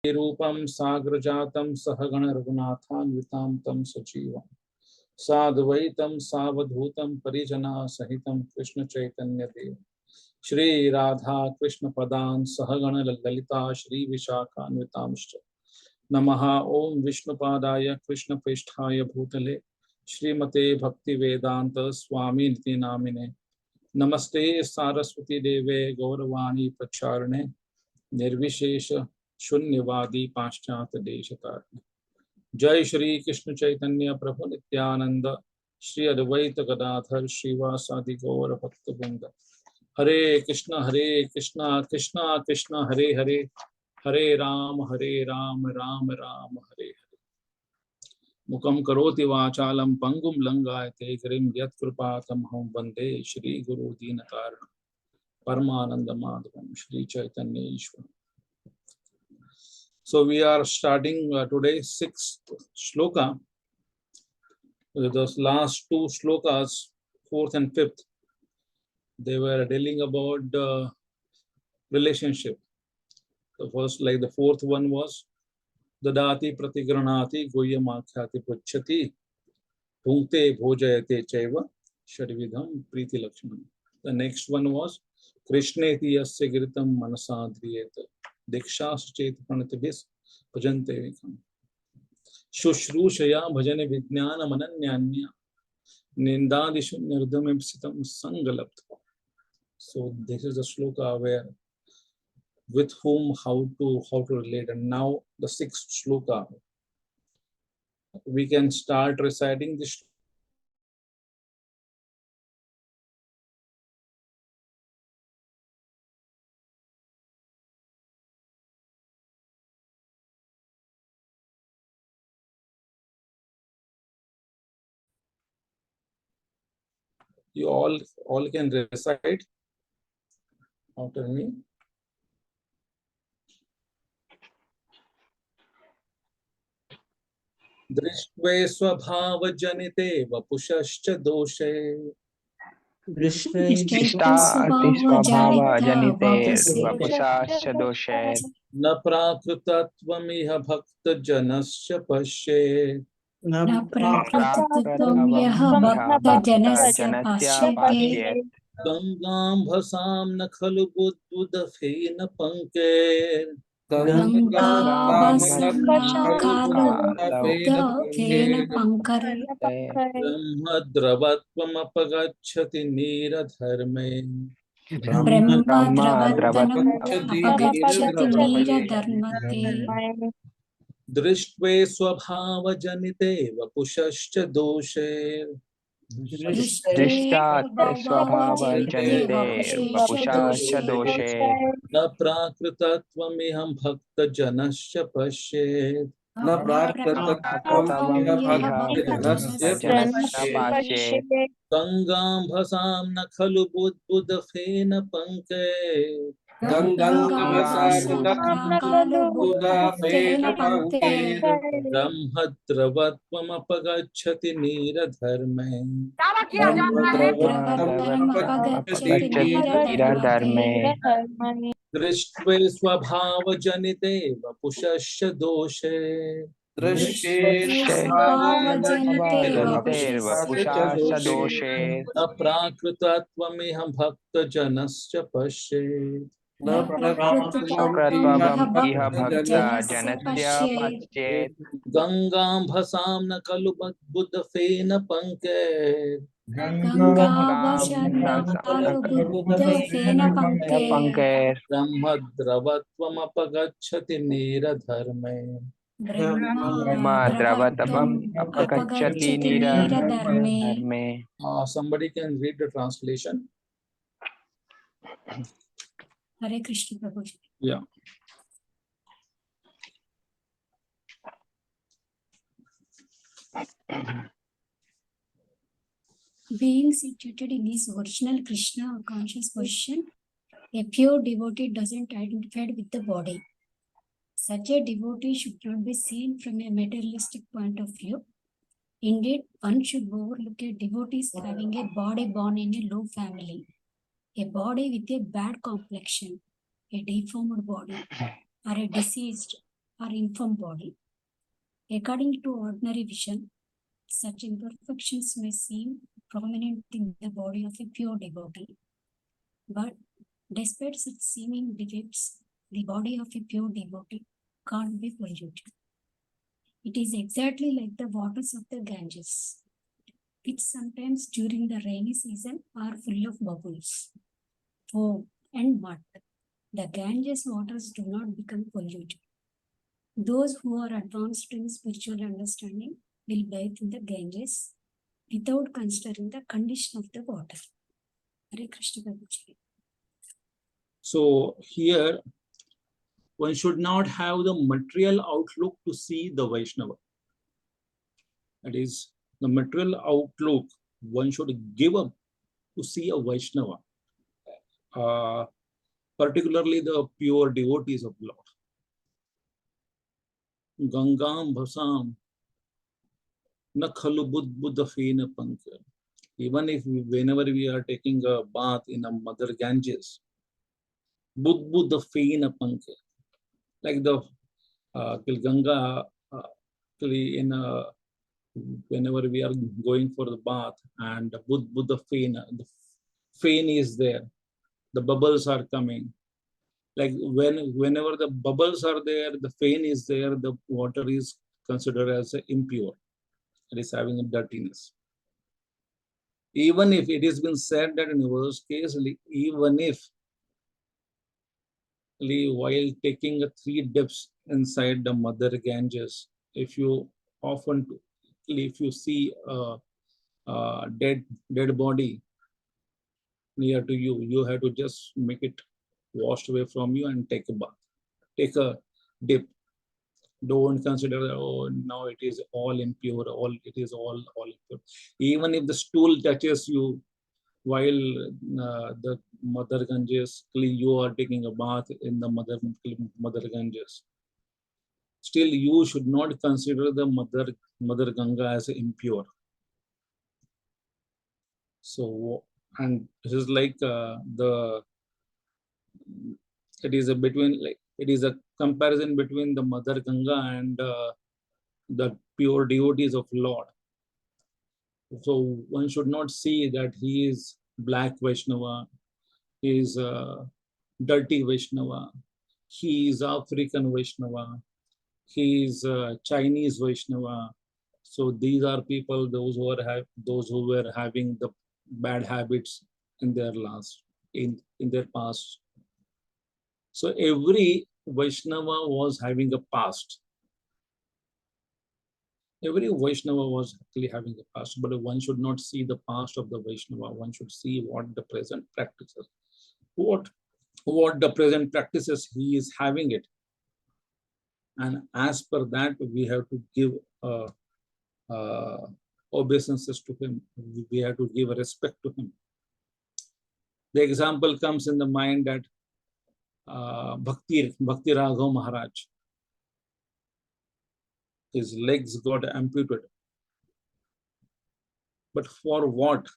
रूपम साग्र जातम सहगण रघुनाथान्वितां तम सजीवम साद्वैतम सावधूतम परिजना सहितम कृष्ण चैतन्य देव श्री राधा कृष्ण पदान सहगण ललिता श्री विशाखान्वितांश्च नमः। ओम विष्णुपादाय कृष्ण प्रेष्ठाय भूतले श्रीमते भक्ति वेदांत स्वामी निति नामिने नमस्ते सारस्वती देवे गौरवाणी प्रचारणे निर्विशेष शून्यवादी पाश्चात्य देशतारिणे। जय श्री कृष्ण चैतन्य प्रभु नित्यानंद श्री अद्वैत गदाधर श्रीवासादि गौर भक्त वृंद। हरे कृष्ण कृष्ण कृष्ण हरे हरे, हरे राम राम राम हरे हरे। मुखं करोति वाचालं पंगुं लंघयते गिरिं यत्कृपातमहं वन्दे श्री गुरु दीनतारिणं परमानंद माधवं श्री चैतन्य ईश्वर। So we are starting today sixth shloka. Those last two shlokas, fourth and fifth, they were dealing about relationship. The first, like the fourth one was Dadati pratigranati goyamakhati puchati bhungte bhojayate chaiva shadvidham priti lakshman. The next one was Krishneti yasya giritam manasadriyeta diksha suchet pranatibhis bhajante vikam शुश्रूषया भजन विज्ञान मनन्यान्य निंदादिषु निर्दमिप्सितं संगलप्त. So this is the shloka where with whom how to relate, and now the sixth shloka we can start reciting this. You all can recite after me. दृष्ट्वे स्वभावजनिते वपुषश्च दोषे स्वभावजनिते वपुषश्च दोषे न प्राकृतत्वमिह भक्तजनस्य पश्येत् न प्राकृतत्वं यः भक्तजनस्य पश्येत् गंगाम्भसां न खलु बुद्बुदफेन पंके ब्रह्मद्रवत्वमपगच्छति नीरधर्मे दृष्ट्वे स्वभावजनिते वपुषश्च दोषे स्वभावजनिते वपुषश्च दोषे न प्राकृतत्वमिहं भक्तजनस्य पश्येत् न प्राकृतत्वमिह भक्तजनस्य पश्येत् गंगाम्भसां न खलु बुद्बुदफेन पंके ब्रह्मद्रवत्वमपगच्छति नीरधर्मे दृष्ट्वे स्वभावजनिते वपुषश्च दोषे न प्राकृतत्वमिह भक्तजनस्य पश्येत् गंगाम्भसां न खलु बुद्बुदफेन पंके ब्रह्मद्रवत्वमपगच्छति नीरधर्मे Somebody can read the translation. Hare Krishna Prabhu. Yeah. Being situated in his original Krishna conscious position, a pure devotee doesn't identify with the body. Such a devotee should not be seen from a materialistic point of view. Indeed, one should overlook a devotee having a body born in a low family, a body with a bad complexion, a deformed body, or a diseased or informed body. According to ordinary vision, such imperfections may seem prominent in the body of a pure devotee. But despite such seeming defects, the body of a pure devotee can't be polluted. It is exactly like the waters of the Ganges, which sometimes during the rainy season are full of bubbles, foam, and mud. The Ganges waters do not become polluted. Those who are advanced in spiritual understanding will bathe in the Ganges without considering the condition of the water. Hare Krishna Prabhuji. So here, one should not have the material outlook to see the Vaishnava. That is, the material outlook one should give up to see a Vaishnava, particularly the pure devotees of Lord. Gangam Bhasam Nakhalu Buddha Fena Pankha. Even if whenever we are taking a bath in a Mother Ganges, Buddha Fena Pankha, like the Ganga in whenever we are going for the bath and Buddha Fena, the fane is there, the bubbles are coming. Like whenever the bubbles are there, the fane is there, the water is considered as impure. It is having a dirtiness. Even if it has been said that in the worst case, even if while taking a 3 dips inside the Mother Ganges, if you often, if you see a dead body near to you, you have to just make it washed away from you and take a bath, take a dip. Don't consider that, oh, now it is all impure, it is all impure. Even if the stool touches you while the Mother Ganges, you are taking a bath in the Mother Ganges, still you should not consider the Mother Ganga as impure. So, and this is like it is a comparison between the Mother Ganga and the pure devotees of Lord. So one should not see that he is black Vaishnava, he is dirty Vaishnava, he is African Vaishnava, he is Chinese Vaishnava. So these are people, those who were having the bad habits in their in their past. So every Vaishnava was having a past. Every Vaishnava was actually having a past, but one should not see the past of the Vaishnava. One should see what the present practices, what the present practices he is having it, and as per that we have to give obeisances to him. We have to give respect to him. The example comes in the mind that Bhakti Raghav Maharaj, his legs got amputated. But for what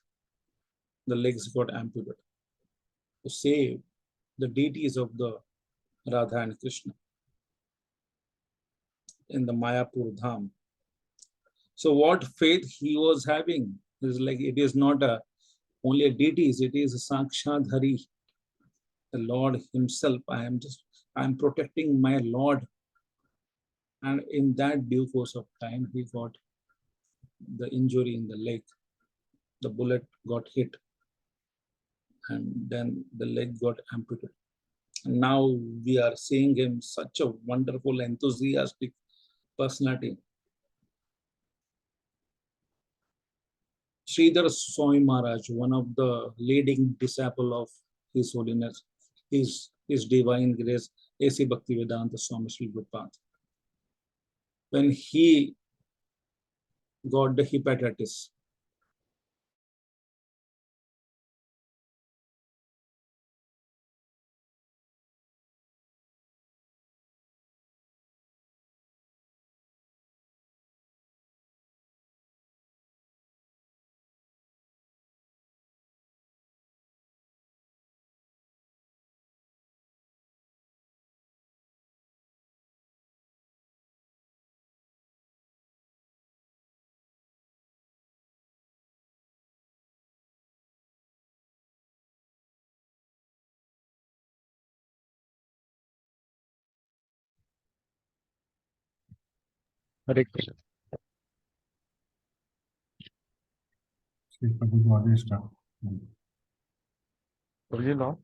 the legs got amputated? To save the deities of the Radha and Krishna in the Mayapur Dham. So what faith he was having is like, it is not only a deities, it is a Sakshadhari, the Lord himself. I am protecting my Lord. And in that due course of time, he got the injury in the leg. The bullet got hit and then the leg got amputated. And now we are seeing him such a wonderful, enthusiastic personality. Sridhar Swami Maharaj, one of the leading disciple of His Holiness, His Divine Grace, A.C. Bhaktivedanta Swami Sri Prabhupada, when he got the hepatitis, Hare Krishna. Guruji, now?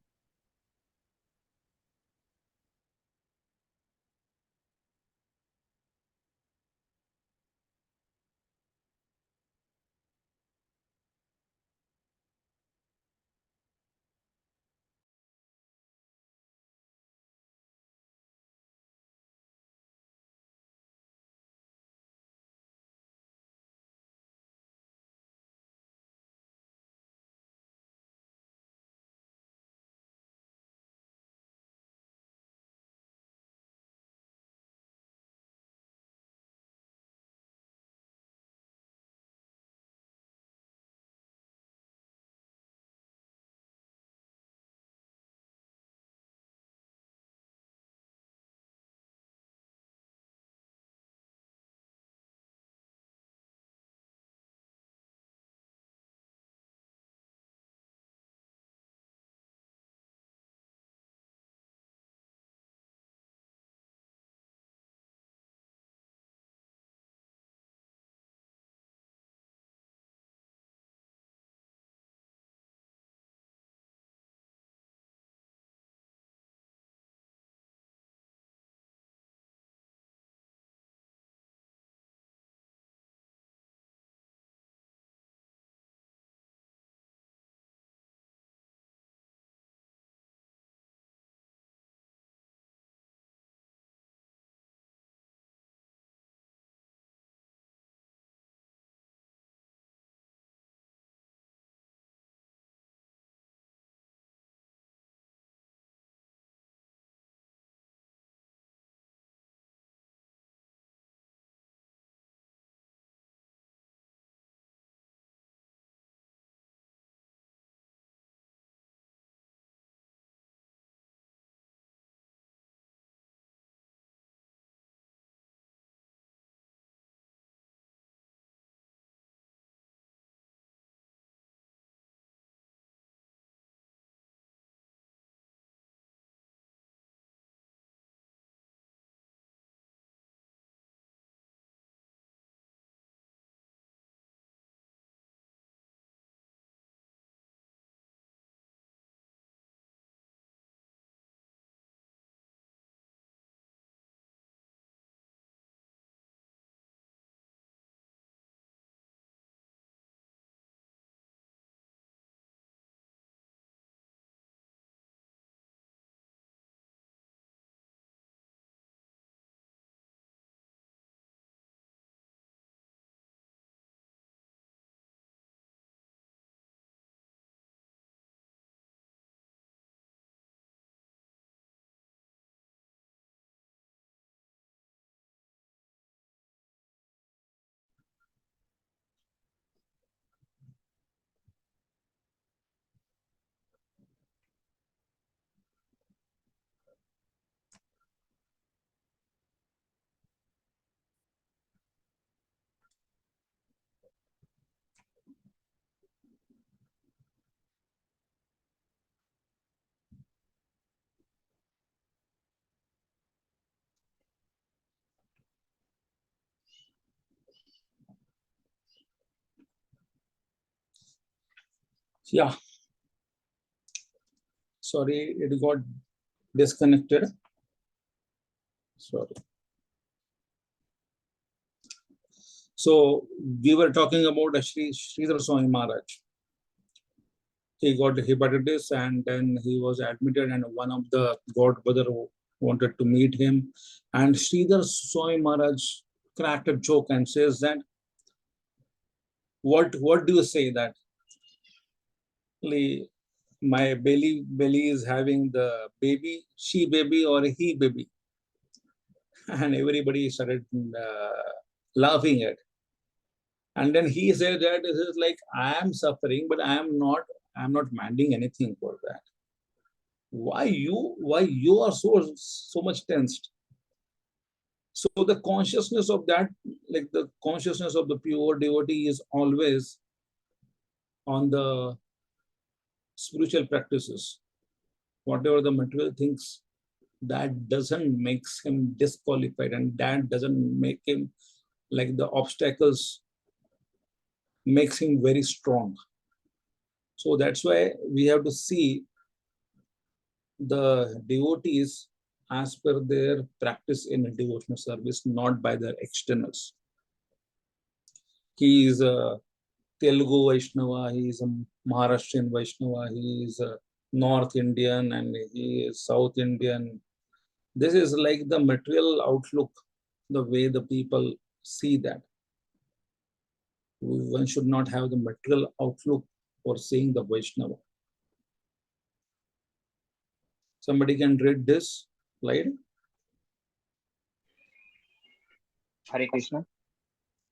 Yeah, sorry, it got disconnected. Sorry. So we were talking about Sridhar Swami Maharaj. He got hepatitis and then he was admitted, and one of the god brother wanted to meet him. And Sridhar Swami Maharaj cracked a joke and says that, what do you say that my belly is having the baby, she baby or he baby? And everybody started laughing at. And then he said that this is like, I am suffering, but I'm not demanding anything for that. Why you are so much tensed? So the consciousness of that, like the consciousness of the pure devotee, is always on the spiritual practices. Whatever the material things, that doesn't make him disqualified, and that doesn't make him like the obstacles makes him very strong. So that's why we have to see the devotees as per their practice in devotional service, not by their externals. He is a Telugu Vaishnava, he is a Maharashtrian Vaishnava, he is a North Indian, and he is South Indian. This is like the material outlook, the way the people see that. One should not have the material outlook for seeing the Vaishnava. Somebody can read this slide. Hare Krishna.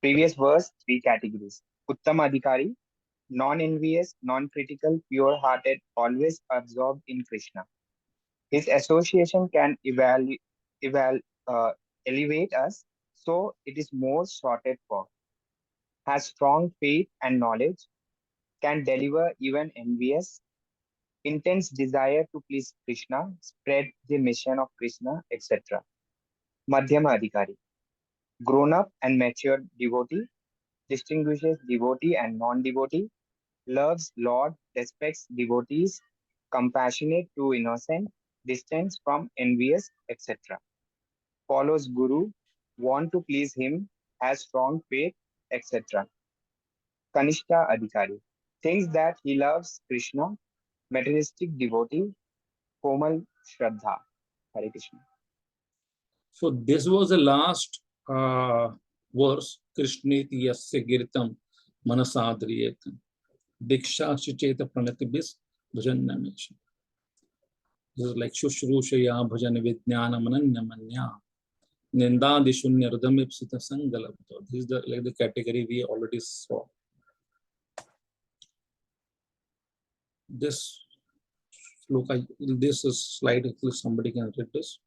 Previous verse, 3 categories. Uttam Adhikari, non-envious, non-critical, pure-hearted, always absorbed in Krishna. His association can elevate us, so it is more sorted for. Has strong faith and knowledge, can deliver even envious, intense desire to please Krishna, spread the mission of Krishna, etc. Madhyama Adhikari, grown up and mature devotee, distinguishes devotee and non-devotee, loves Lord, respects devotees, compassionate to innocent, distant from envious, etc. Follows Guru, want to please him, has strong faith, etc. Kanishta Adhikari, thinks that he loves Krishna, materialistic devotee, Komal Shraddha. Hare Krishna. So this was the last verse. Krishneti yasya girtam manasadriyetam. Diksha shicheta pranatibis bhajannamesh. This is like Shushrushaya bhajan vijnana mananya manya. Nindadi shunya rudamipsita sangalabdo. This is like the category we already saw. This this is slide, if somebody can read this.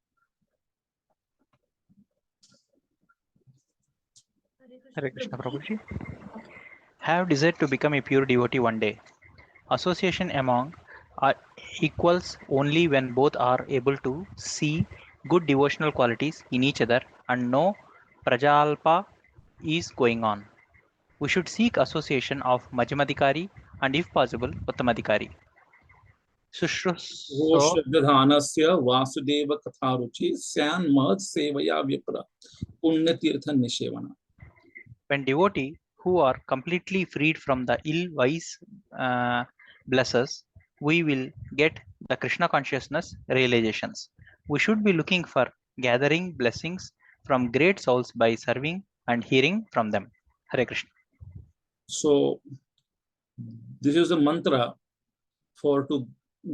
Hare Krishna Prabhuji. Have desired to become a pure devotee one day. Association among are equals only when both are able to see good devotional qualities in each other and know prajalpa is going on. We should seek association of Majjamadikari and if possible Uttamadikari. Sushruso, Dhanasya Vasudeva Katharuchi Syan Mahad Sevaya Vipra Punya Tirtha Nishevana. when devotee who are completely freed from the ill vice bless us, we will get the Krishna consciousness realizations. We should be looking for gathering blessings from great souls by serving and hearing from them. Hare Krishna. So this is a mantra for to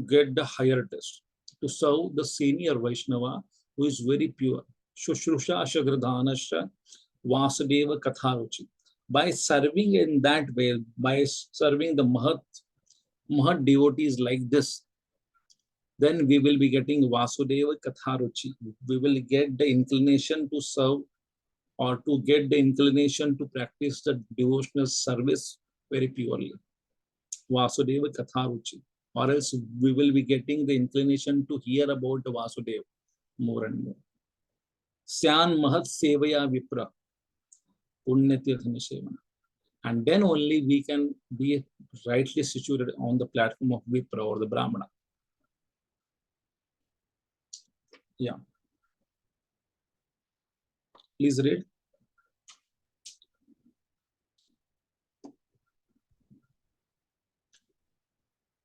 get the higher test, to serve the senior Vaishnava who is very pure. Shushrusha Shagradhanasha Vasudeva Katharuchi. By serving in that way, by serving the Mahat devotees like this, then we will be getting Vasudeva Katharuchi. We will get the inclination to serve or to get the inclination to practice the devotional service very purely. Vasudeva Katharuchi. Or else we will be getting the inclination to hear about the Vasudeva more and more. Syan Mahat Sevaya Vipra. Punyatirtha Nishevana. And then only we can be rightly situated on the platform of Vipra or the Brahmana. Yeah. Please read.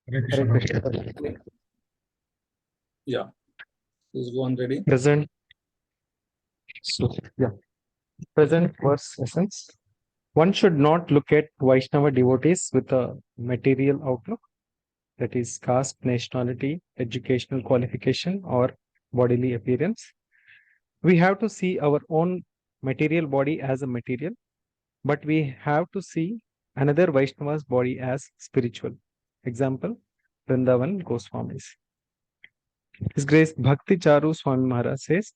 Hare Krishna. Yeah. Please go on reading. Present. So, yeah. Present verse essence. One should not look at Vaishnava devotees with a material outlook, that is caste, nationality, educational qualification, or bodily appearance. We have to see our own material body as a material, but we have to see another Vaishnava's body as spiritual. Example, Vrindavan Goswamis. His Grace Bhakti Charu Swami Maharaj says,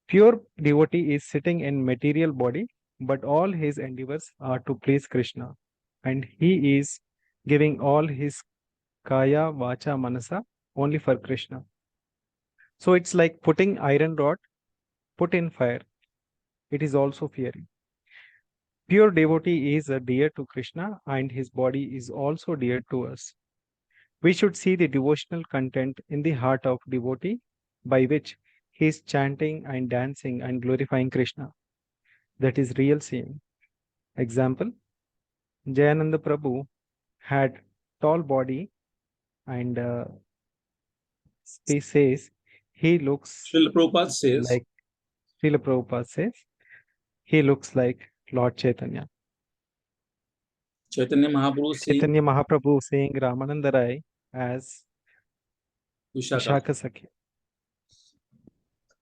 pure devotee is sitting in material body, but all his endeavors are to please Krishna, and he is giving all his kaya, vacha, manasa only for Krishna. So it's like putting iron rod, put in fire. It is also fiery. Pure devotee is dear to Krishna and his body is also dear to us. We should see the devotional content in the heart of devotee by which he is chanting and dancing and glorifying Krishna. That is real seeing. Example, Jayananda Prabhu had tall body and he says he looks Srila Prabhupada says, like Srila Prabhupada says he looks like Lord Chaitanya. Chaitanya Mahaprabhu saying, Chaitanya Mahaprabhu saying Ramananda Rai as Vishaka. Vishaka Sakhi.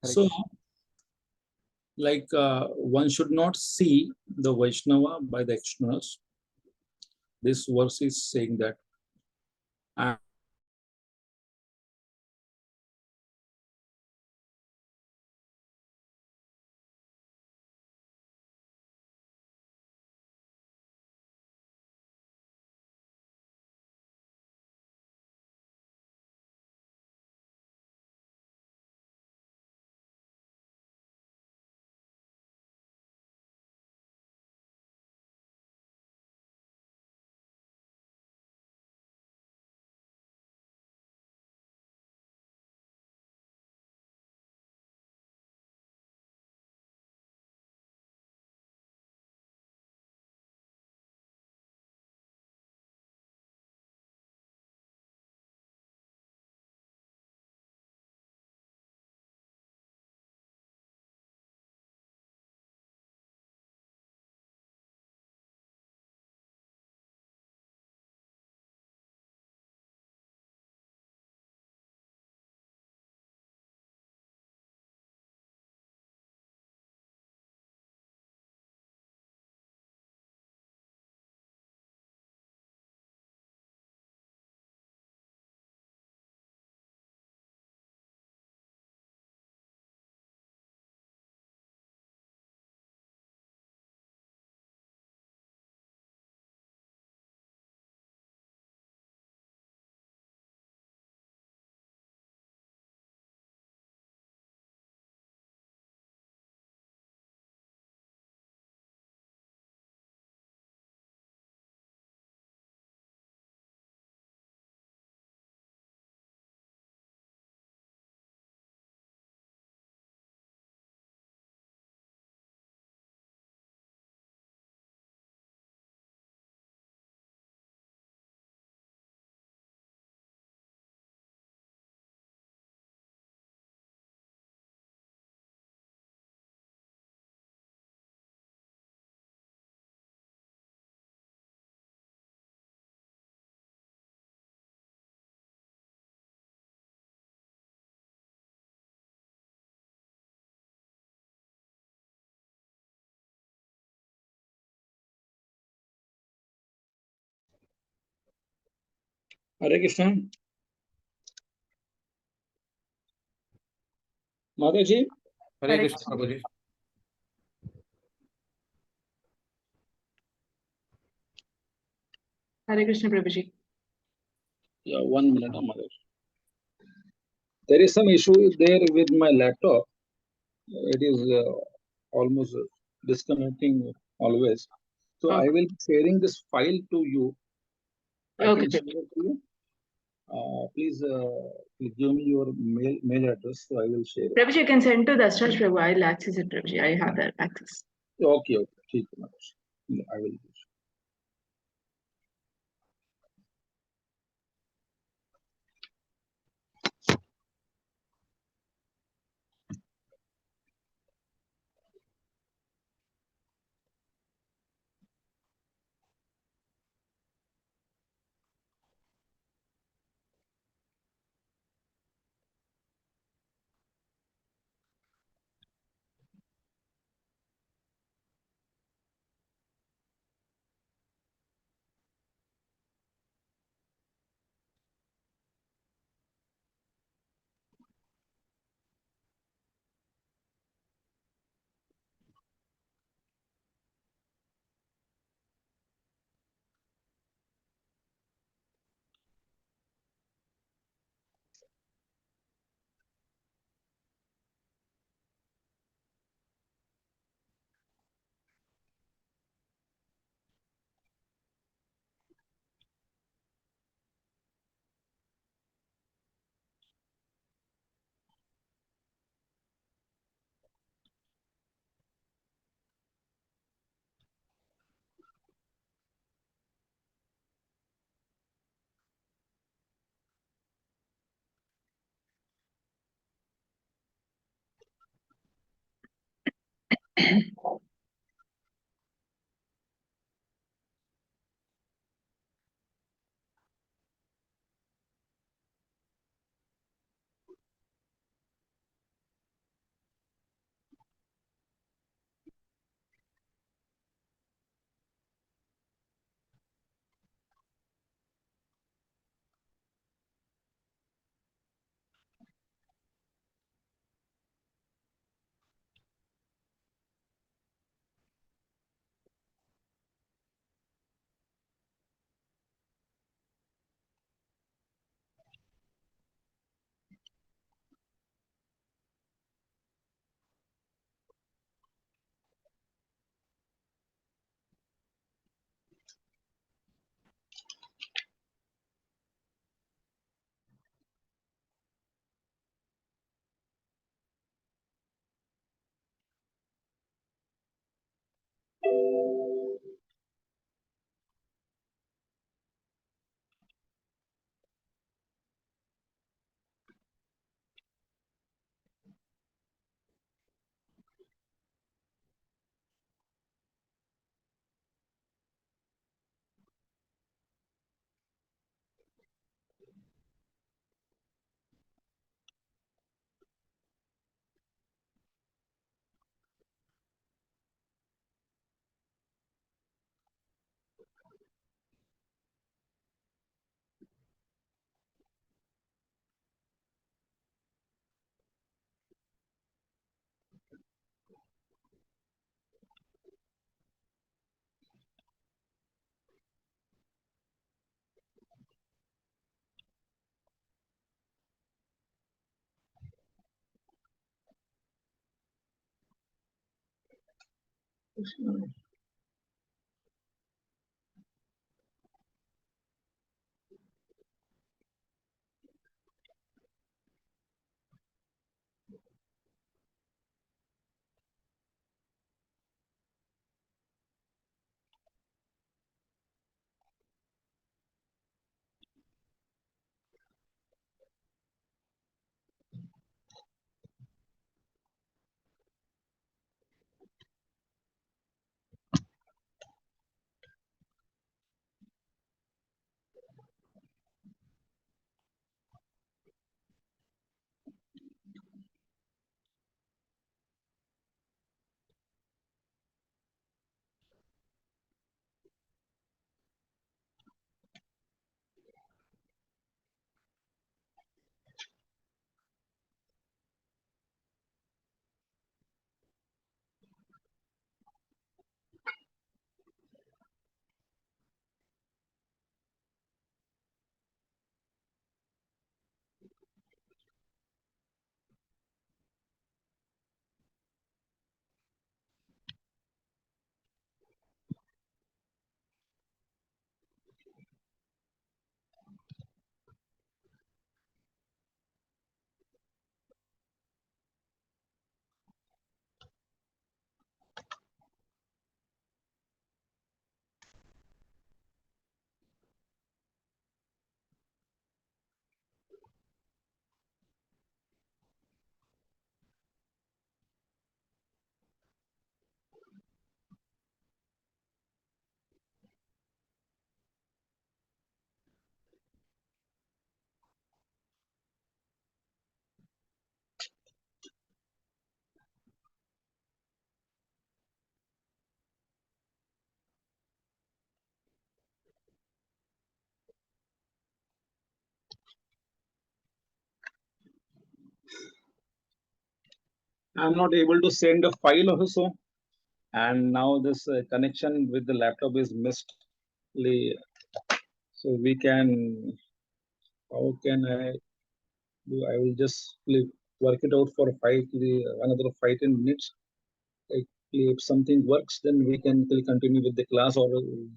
So, like one should not see the Vaishnava by the externals. This verse is saying that. And Hare Krishna. Mataji. Hare Krishna, Prabhuji. Hare Krishna, Prabhuji. Yeah, 1 minute, Mataji. There is some issue there with my laptop. It is almost disconnecting always. So I Okay. will be sharing this file to you. I Okay, can share Prabhuji. it to you. Please give me your mail address, so I will share it. Prabhuji, you can send to Dasraj Prabhu. I'll access it, Prabhuji. I have that access. Okay, okay. ठीक है, Mataji. I will do. I'm not able to send a file also, and now this connection with the laptop is missed. So we can, how can I do? I will just work it out for another 5 10 minutes. Like, if something works, then we can continue with the class, or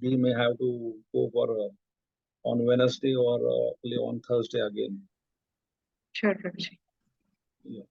we may have to go for on Wednesday or on Thursday again. Sure, Prabhuji. Yeah.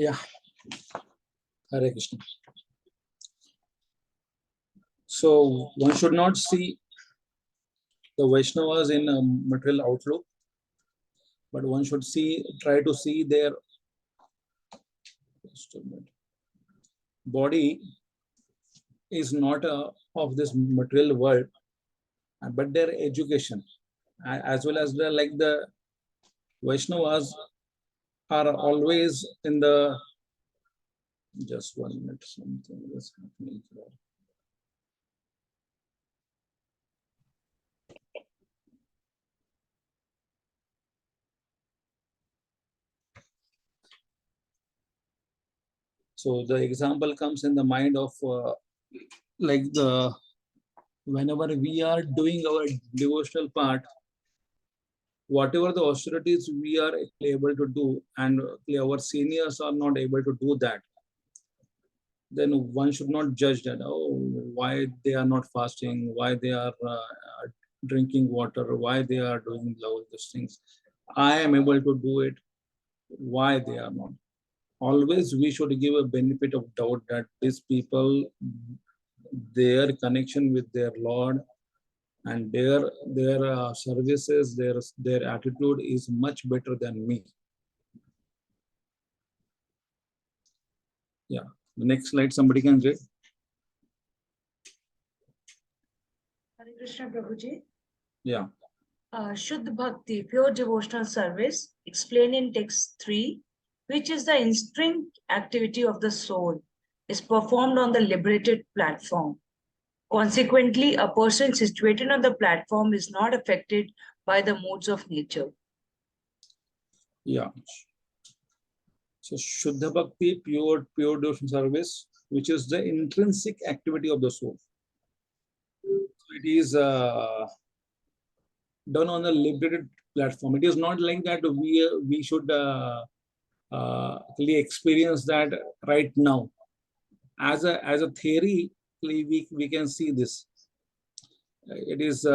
Yeah. Hare Krishna. So one should not see the Vaishnavas in a material outlook, but one should try to see their body is not of this material world, but their education, as well as the Vaishnavas are always in the. Just 1 minute, something is happening here. So the example comes in the mind of whenever we are doing our devotional part, whatever the austerities we are able to do, and our seniors are not able to do that, then one should not judge that, oh, why they are not fasting, why they are drinking water, why they are doing all these things. I am able to do it, why they are not. Always we should give a benefit of doubt that these people, their connection with their Lord and their services, their attitude is much better than me. Yeah. The next slide, somebody can read. Hare Krishna Prabhuji. Yeah. Shuddha Bhakti, pure devotional service, explained in text 3, which is the instinct activity of the soul, is performed on the liberated platform. Consequently, a person situated on the platform is not affected by the modes of nature. Yeah. So Shuddha Bhakti, pure devotional service, which is the intrinsic activity of the soul. So it is done on a liberated platform. It is not like that we should really experience that right now. As a theory, we can see this. It is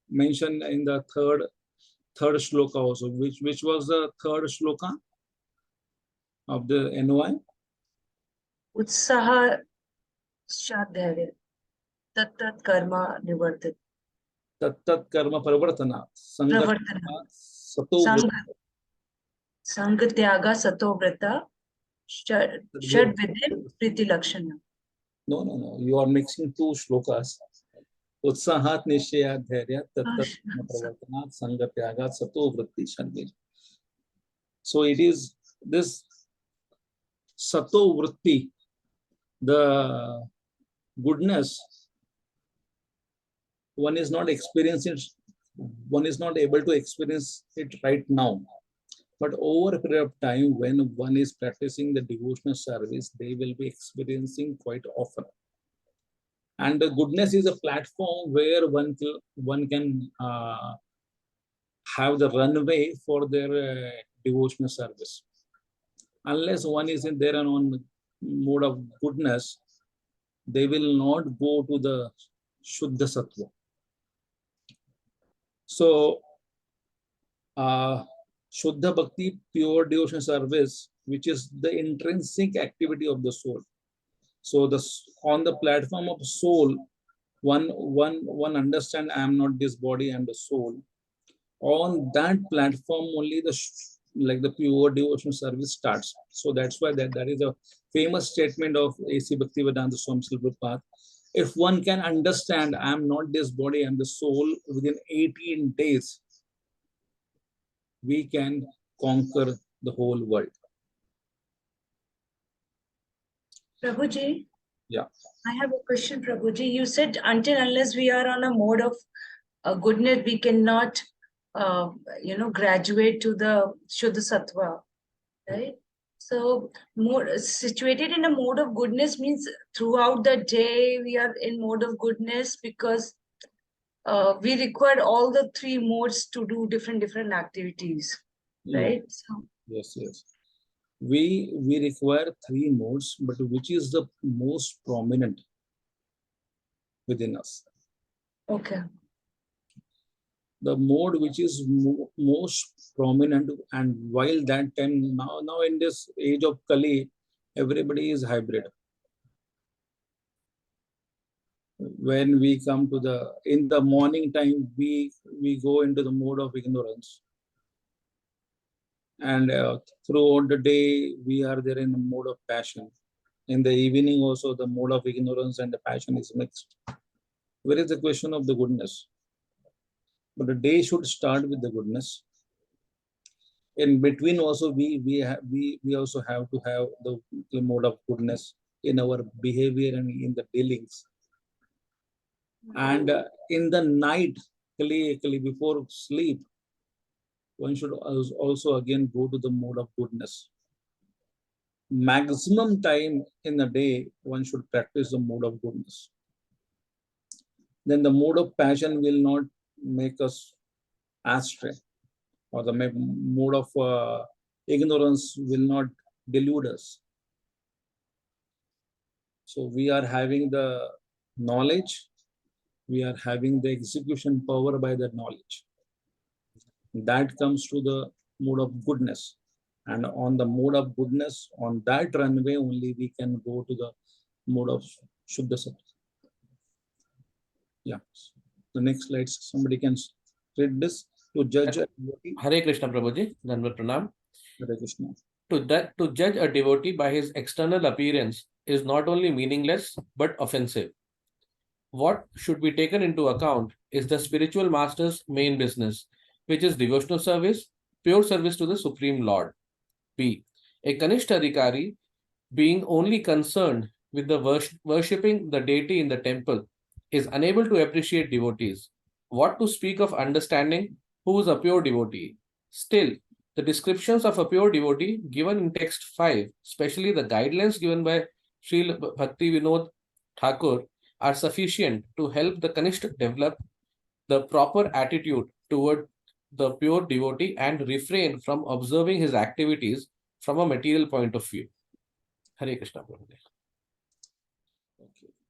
mentioned in the third shloka also. Which was the third shloka of the NOI? Utsaha Shadhyavya, Tat Karma Nivartat. Tat karma paravartana. Pravartana. Sato Sangatyaga Satovrata Shad Vidin Priti Lakshana. No. You are mixing two shlokas. Utsahat nishayat dhairya tat pravartanat sangatyagat sato vritti shadvir. So it is this sato vritti, the goodness, one is not experiencing, one is not able to experience it right now. But over a period of time, when one is practicing the devotional service, they will be experiencing quite often. And the goodness is a platform where one can have the runway for their devotional service. Unless one is in their own mode of goodness, they will not go to the Shuddha Sattva. So, Shuddha Bhakti, pure devotional service, which is the intrinsic activity of the soul. So, on the platform of soul, one understand I am not this body, I am the soul. On that platform, only the pure devotional service starts. So that's why that is a famous statement of A.C. Bhaktivedanta Swami Prabhupada. If one can understand I am not this body, I am the soul, within 18 days, we can conquer the whole world. Prabhuji? Yeah. I have a question, Prabhuji. You said until unless we are on a mode of goodness, we cannot, graduate to the Shuddha Sattva, right? So, more situated in a mode of goodness means throughout the day we are in mode of goodness because we require all the three modes to do different activities, right? So, Yes. We require three modes, but which is the most prominent within us? okay. the mode which is most prominent, and while that time, now in this age of Kali, everybody is hybrid. When we come to in the morning time, we go into the mode of ignorance, and throughout the day we are there in the mode of passion. In the evening also, the mode of ignorance and the passion is mixed. Where is the question of the goodness? But the day should start with the goodness. In between also, we also have to have the mode of goodness in our behavior and in the dealings. And in the night, before sleep, one should also again go to the mode of goodness. Maximum time in the day, one should practice the mode of goodness. Then the mode of passion will not make us astray, or the mode of ignorance will not delude us. So we are having the knowledge, we are having the execution power by that knowledge. That comes to the mode of goodness. And on the mode of goodness, on that runway only we can go to the mode of Shuddha Sattva. Yeah. The next slide, somebody can read this. To judge a devotee. Hare Krishna Prabhuji, Dandavat Pranam. Hare Krishna. To judge a devotee by his external appearance is not only meaningless but offensive. What should be taken into account is the spiritual master's main business, which is devotional service, pure service to the Supreme Lord. B. A Kanishta Adhikari, being only concerned with the worshipping the deity in the temple, is unable to appreciate devotees. What to speak of understanding who is a pure devotee? Still, the descriptions of a pure devotee given in text 5, especially the guidelines given by Sri Bhakti Vinod Thakur, are sufficient to help the Kanishta develop the proper attitude toward the pure devotee and refrain from observing his activities from a material point of view. Hare Krishna. Okay.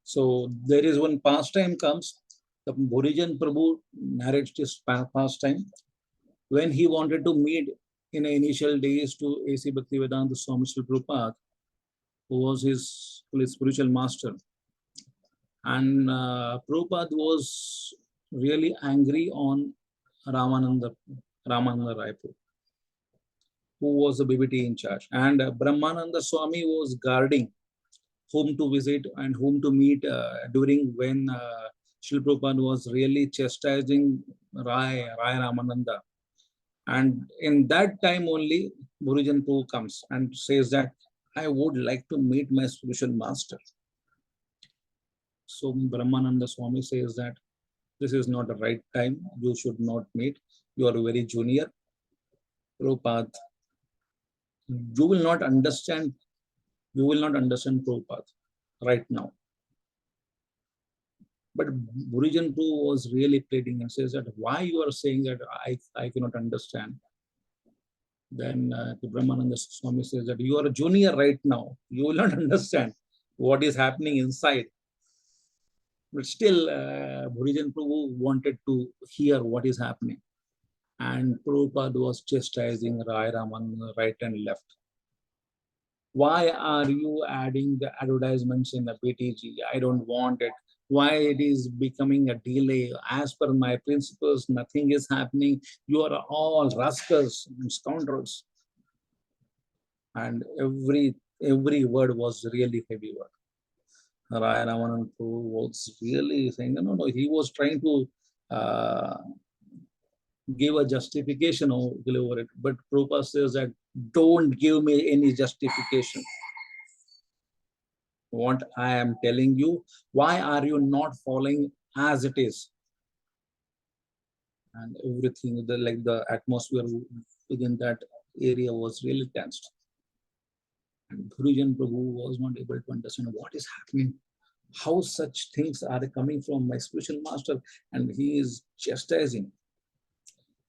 So there is one pastime comes. The Bhurijan Prabhu narrates this pastime. When he wanted to meet in the initial days to A.C. Bhaktivedanta Swami Srila Prabhupada, who was his spiritual master. And Prabhupada was really angry on Ramananda Raipur, who was the BBT in charge. And Brahmananda Swami was guarding whom to visit and whom to meet during when Srila Prabhupada was really chastising Rai Ramananda. And in that time only, Bhurijan Prabhu comes and says that I would like to meet my spiritual master. So Brahmananda Swami says that this is not the right time. You should not meet. You are very junior. Prabhupada, you will not understand. You will not understand Prabhupada right now. But Bhurijan Prabhu was really pleading and says that why you are saying that I cannot understand. Then the Brahmananda Swami says that you are a junior right now. You will not understand what is happening inside. But still, Bhurijan Prabhu wanted to hear what is happening. And Prabhupada was chastising Rai Raman right and left. Why are you adding the advertisements in the BTG? I don't want it. Why it is becoming a delay? As per my principles, nothing is happening. You are all rascals and scoundrels. And every word was really heavy word. Rai Ramanan was really saying, no, he was trying to give a justification over it. But Prabhupada says that don't give me any justification. What I am telling you, why are you not following as it is? And everything, the atmosphere within that area was really tensed. And Bhurijan Prabhu was not able to understand what is happening, how such things are coming from my spiritual master, and he is chastising.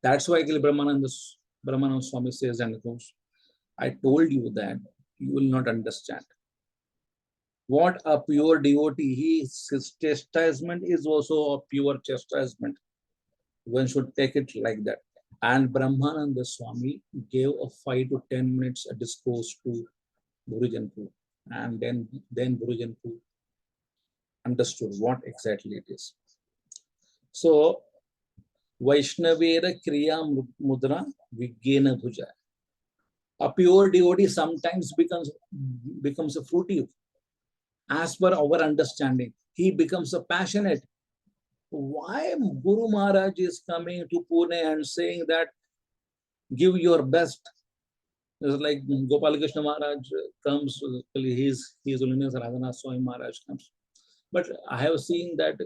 That's why Brahmananda Swami says, and goes, I told you that you will not understand. What a pure devotee, his chastisement is also a pure chastisement. One should take it like that. And Brahmananda Swami gave a 5 to 10 minutes a discourse to Gurujanpu. And then Gurujanpu understood what exactly it is. So, Vaishnavera Kriya Mudra Vigena Bhuja. A pure devotee sometimes becomes a fruity as per our understanding. He becomes a passionate. Why Guru Maharaj is coming to Pune and saying that give your best? It's like Gopal Krishna Maharaj comes, his Holiness Radhanath Swami Maharaj comes. But I have seen that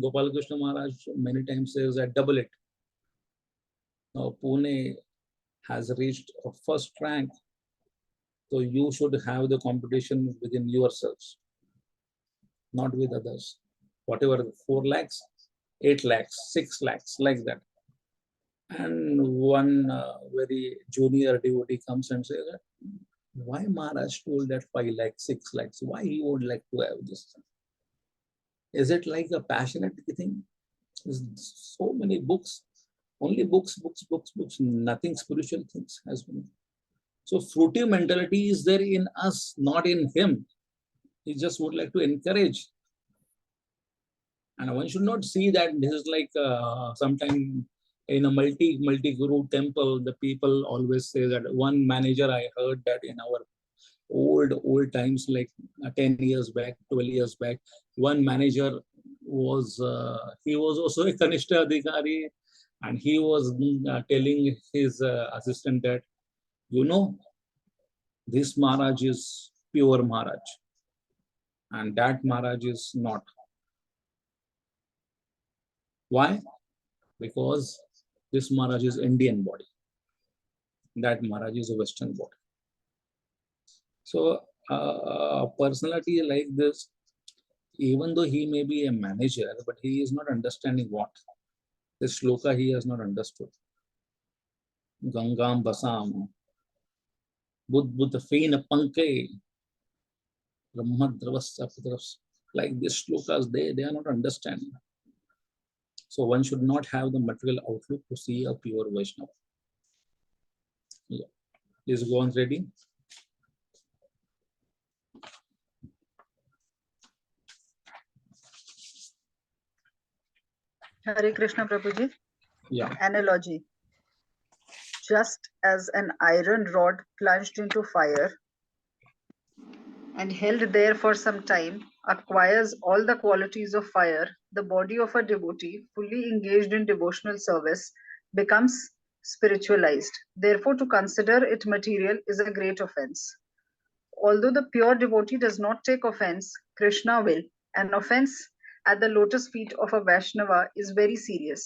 Gopal Krishna Maharaj many times says that double it. Now Pune has reached a first rank, so you should have the competition within yourselves, not with others. Whatever, 4 lakhs, 8 lakhs, 6 lakhs, like that. And one very junior devotee comes and says, why Maharaj told that 5 lakhs, 6 lakhs? Why he would like to have this? Is it like a passionate thing? There's so many books, only books, nothing spiritual things has been. So fruitive mentality is there in us, not in him. He just would like to encourage. And one should not see that this is like sometime in a multi-guru temple, the people always say that one manager, I heard that in our old times, like 10 years back, 12 years back, one manager was, he was also a Kanishta Adhikari, and he was telling his assistant that, you know, this Maharaj is pure Maharaj, and that Maharaj is not. Why? Because this Maharaj is Indian body, that Maharaj is a Western body. So a personality like this, even though he may be a manager, but he is not understanding what. The shloka he has not understood. Gangam Basam, Buddha Feina Panke, Brahmadravas, like these shlokas, they are not understanding. So one should not have the material outlook to see a pure Vaishnava. Yeah. Please go on reading. Hare Krishna Prabhuji. Yeah. Analogy. Just as an iron rod plunged into fire and held there for some time acquires all the qualities of fire, the body of a devotee fully engaged in devotional service becomes spiritualized. Therefore, to consider it material is a great offense. Although the pure devotee does not take offense, Krishna will. An offense at the lotus feet of a Vaishnava is very serious.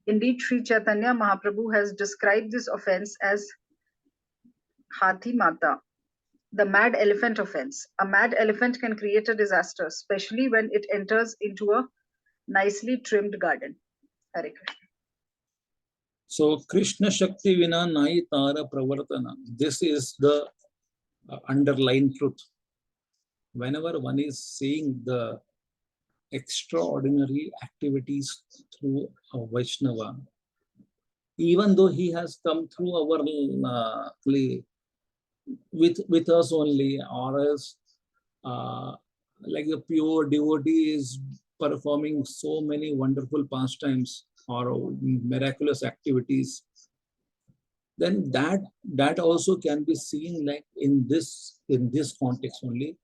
Indeed, Sri Chaitanya Mahaprabhu has described this offense as Hathi Mata, the mad elephant offense. A mad elephant can create a disaster, especially when it enters into a nicely trimmed garden. Hare Krishna. So Krishna Shakti Vina Nai Tara Pravartana. This is the underlying truth. Whenever one is seeing the extraordinary activities through a Vaishnava, even though he has come through our play with us only, or else like a pure devotee is performing so many wonderful pastimes or miraculous activities, then that also can be seen like in this context only.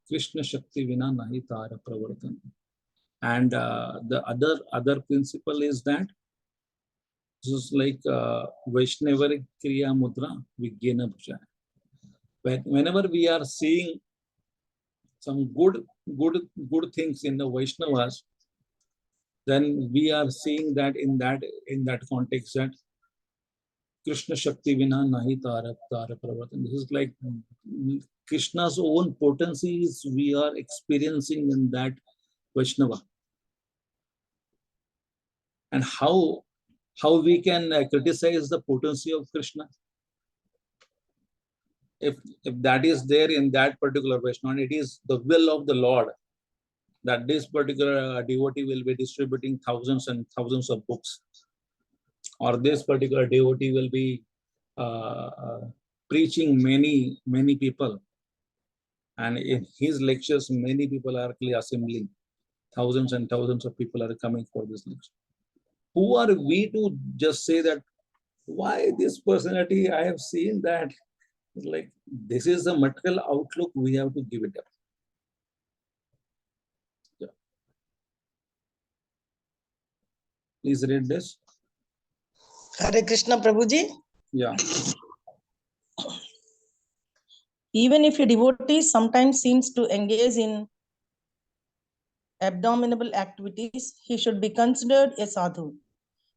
Krishna Shakti Vina Nahi Tara Pravartana. And the other principle is that this is like Vaishnava Kriya Mudra Vigyena Bhuja. Whenever we are seeing some good things in the Vaishnavas, then we are seeing that in that context that Krishna Shakti Vina Nahi Tara Pravartana. This is like Krishna's own potencies we are experiencing in that Vaishnava. And how we can criticize the potency of Krishna? If that is there in that particular Vaishnava, it is the will of the Lord that this particular devotee will be distributing thousands and thousands of books. or this particular devotee will be preaching many people, and in his lectures many people are actually assembling. Thousands and thousands of people are coming for this lecture. Who are we to just say that why this personality? I have seen that. Like, this is the material outlook, we have to give it up. Yeah. Please read this. Hare Krishna Prabhuji. Yeah. Even if a devotee sometimes seems to engage in abominable activities, he should be considered a sadhu,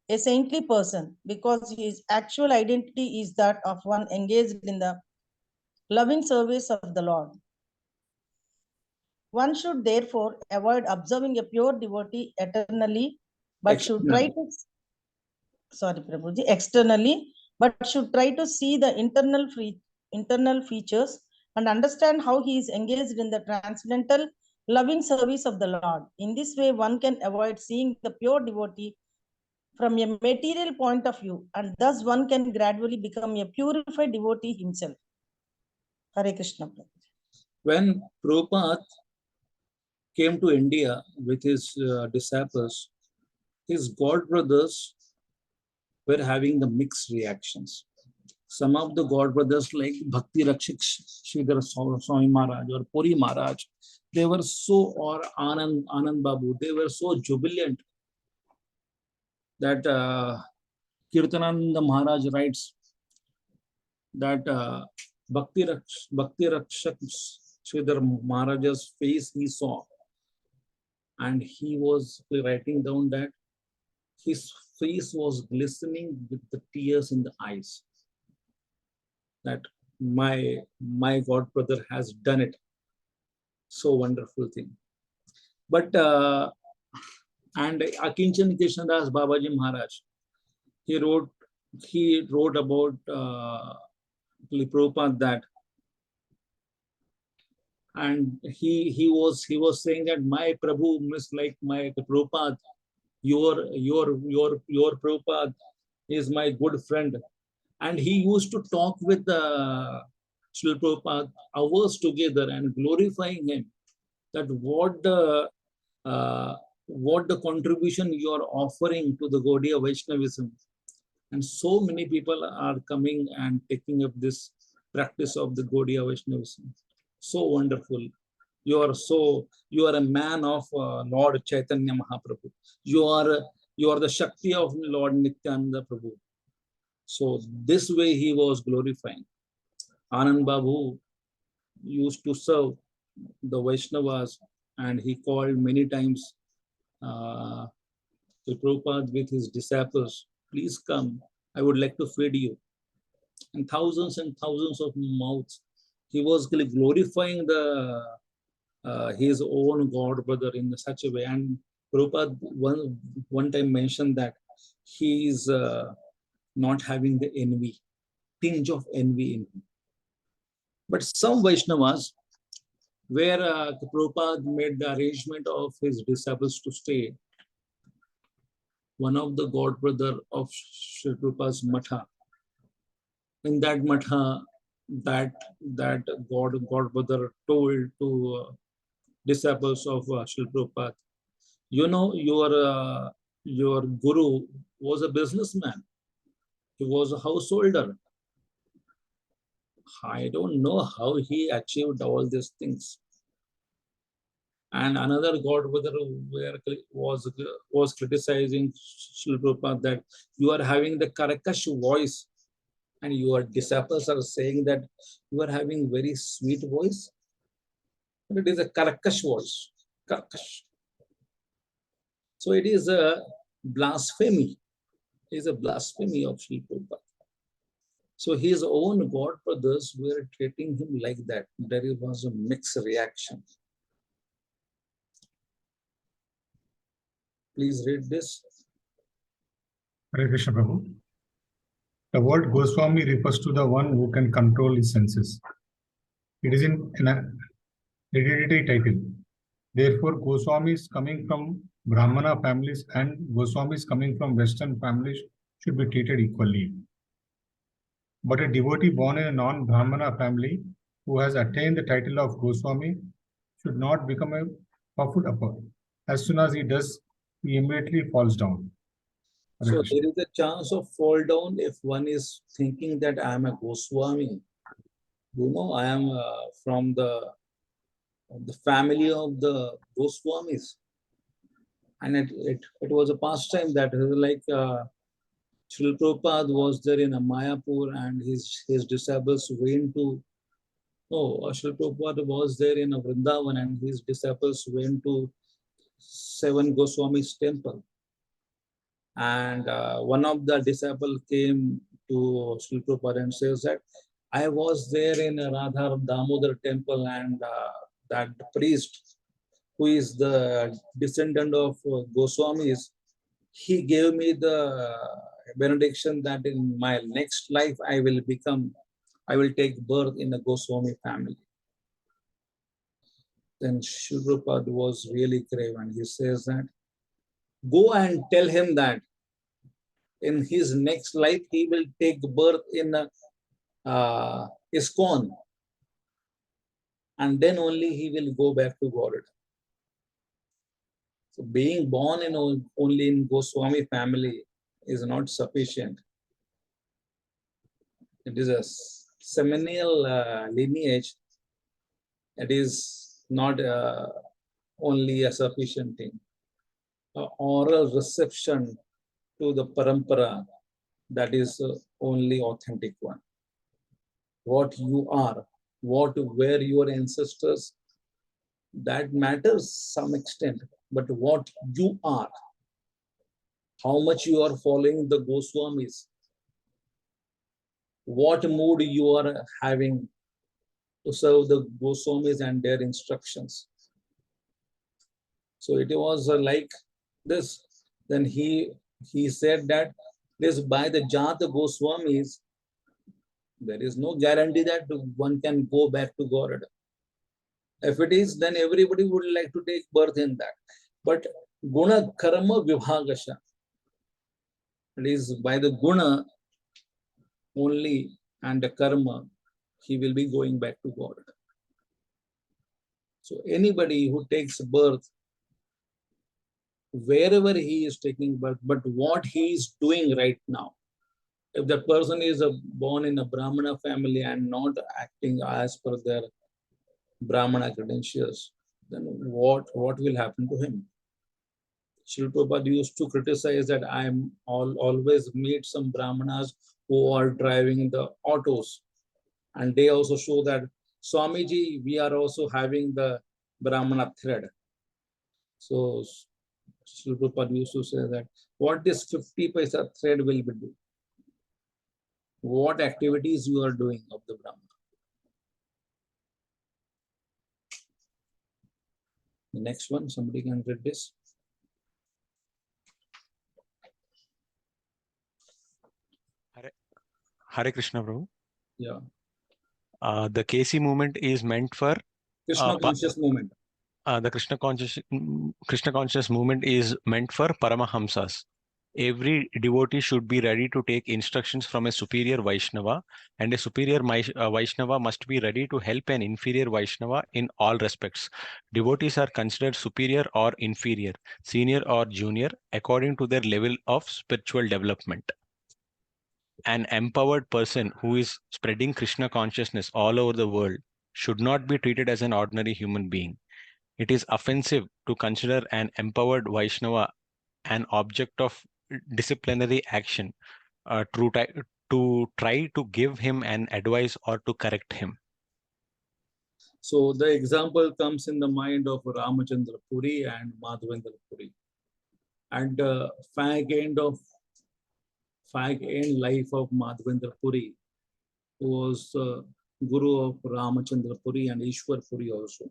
a saintly person, because his actual identity is that of one engaged in the loving service of the Lord. One should therefore avoid observing a pure devotee eternally, but should try to, externally, but should try to see the internal features and understand how he is engaged in the transcendental loving service of the Lord. In this way, one can avoid seeing the pure devotee from a material point of view, and thus one can gradually become a purified devotee himself. Hare Krishna. When Prabhupada came to India with his disciples, his god brothers were having the mixed reactions. Some of the god brothers like Bhakti Rakshik Sridhar Swami Maharaj or Puri Maharaj, they were so, or Anand Babu, they were so jubilant that Kirtananda Maharaj writes that Bhakti Rakshak Sridhar Maharaj's face he saw, and he was writing down that his face was glistening with the tears in the eyes, that my god brother has done it. So wonderful thing. But and Akinchan Krishnadas Babaji Maharaj, he wrote about Prabhupada that, and he was saying that my Prabhu means like my Prabhupada, your Prabhupada is my good friend, and he used to talk with Srila Prabhupada hours together and glorifying him, that what the contribution you are offering to the Gaudiya Vaishnavism. And so many people are coming and taking up this practice of the Gaudiya Vaishnavism. So wonderful. You are a man of Lord Chaitanya Mahaprabhu. You are the Shakti of Lord Nityananda Prabhu. So this way he was glorifying. Anand Babu used to serve the Vaishnavas, and he called many times to Prabhupada with his disciples, please come, I would like to feed you. And thousands of mouths. He was glorifying his own god brother in such a way. And Prabhupada one time mentioned that he is not having the envy, tinge of envy in him. But some Vaishnavas, where Prabhupada made the arrangement of his disciples to stay, one of the god brother of Sri Prabhupada's matha, in that matha, that god brother told to disciples of Sri Prabhupada, you know, your guru was a businessman. He was a householder. I don't know how he achieved all these things. And another god brother was criticizing Srila Prabhupada that you are having the karakash voice, and your disciples are saying that you are having very sweet voice. But it is a karakash voice. Karakash. So it is a blasphemy. It is a blasphemy of Srila Prabhupada. So his own god brothers were treating him like that. There was a mixed reaction. Please read this. Hare Krishna Prabhu. The word Goswami refers to the one who can control his senses. It is in an hereditary title. Therefore, Goswamis coming from Brahmana families and Goswamis coming from Western families should be treated equally. But a devotee born in a non-Brahmana family who has attained the title of Goswami should not become a puffed upper. As soon as he does, he immediately falls down. Hare So Krishna. there is a chance of fall down if one is thinking that I am a Goswami. I am from the family of the Goswamis. And it was a pastime that like Srila Prabhupada was there in Mayapur and his disciples went to, Srila Prabhupada was there in Vrindavan and his disciples went to 7 Goswamis temple. And one of the disciples came to Srila Prabhupada and says that I was there in Radha Damodar temple and that priest who is the descendant of Goswamis, he gave me the benediction that in my next life I will take birth in a Goswami family. Then Srila Prabhupada was really grave and he says that, go and tell him that in his next life he will take birth in ISKCON and then only he will go back to Godhead. So being born in only in Goswami family is not sufficient. It is a seminal lineage. It is not only a sufficient thing. Oral reception to the parampara, that is only authentic one. What you are, where your ancestors, that matters some extent, but what you are, how much you are following the Goswamis, what mood you are having to serve the Goswamis and their instructions. So it was like this. Then he said that this by the Jata Goswamis, there is no guarantee that one can go back to Godhead. If it is, then everybody would like to take birth in that. But Guna Karma Vibhagasha, it is by the Guna only and the Karma, he will be going back to God. So anybody who takes birth, wherever he is taking birth, but what he is doing right now, if the person is born in a Brahmana family and not acting as per their Brahmana credentials, then what will happen to him? Srila Prabhupada used to criticize that I always meet some Brahmanas who are driving the autos, and they also show that Swamiji, we are also having the Brahmana thread. So Srila Prabhupada used to say that what this 50 paisa thread will be doing, what activities you are doing of the Brahmana. The next one, somebody can read this. Hare Krishna, Prabhu. Yeah. The KC movement is meant for Krishna conscious movement. The Krishna conscious movement is meant for Paramahamsas. Every devotee should be ready to take instructions from a superior Vaishnava, and a superior Vaishnava must be ready to help an inferior Vaishnava in all respects. Devotees are considered superior or inferior, senior or junior, according to their level of spiritual development. An empowered person who is spreading Krishna consciousness all over the world should not be treated as an ordinary human being. It is offensive to consider an empowered Vaishnava an object of disciplinary action to try to give him an advice or to correct him. So the example comes in the mind of Ramachandra Puri and Madhavendra Puri. And the fag end life of Madhavendra Puri, who was Guru of Ramachandra Puri and Ishwar Puri also.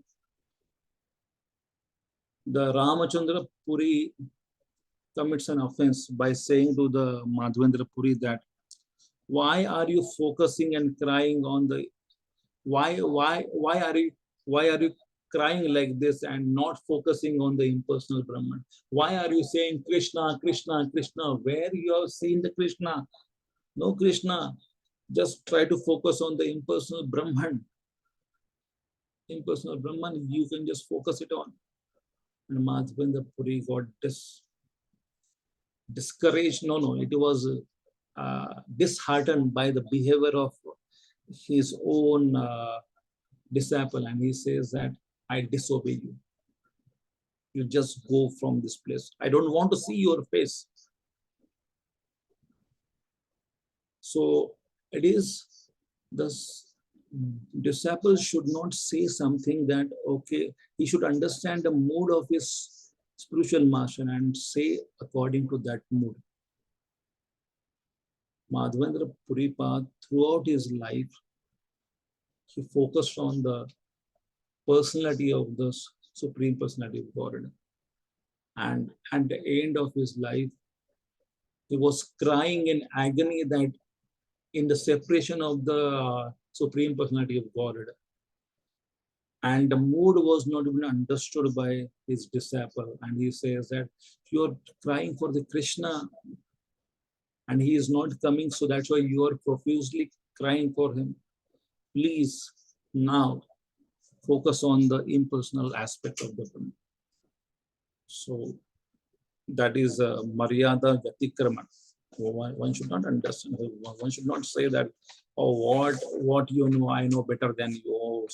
The Ramachandra Puri commits an offense by saying to the Madhavendra Puri that, why are you focusing and crying on the, why are you crying like this and not focusing on the impersonal Brahman? Why are you saying Krishna, Krishna, Krishna? Where you have seen the Krishna? No Krishna. Just try to focus on the impersonal Brahman. Impersonal Brahman, you can just focus it on. And Madhavendra Puri got discouraged. No, it was disheartened by the behavior of his own disciple, and he says that I disobey you. You just go from this place. I don't want to see your face. So it is the disciple should not say something that, okay, he should understand the mood of his spiritual master and say according to that mood. Madhavendra Puripad, throughout his life, he focused on the personality of the Supreme Personality of God. And at the end of his life, he was crying in agony that in the separation of the Supreme Personality of Godhead. And the mood was not even understood by his disciple. And he says that you're crying for the Krishna and he is not coming, so that's why you are profusely crying for him. Please now focus on the impersonal aspect of the Brahman. So that is Maryada Gatikraman. One should not understand. One should not say that, oh, what you know, I know better than you.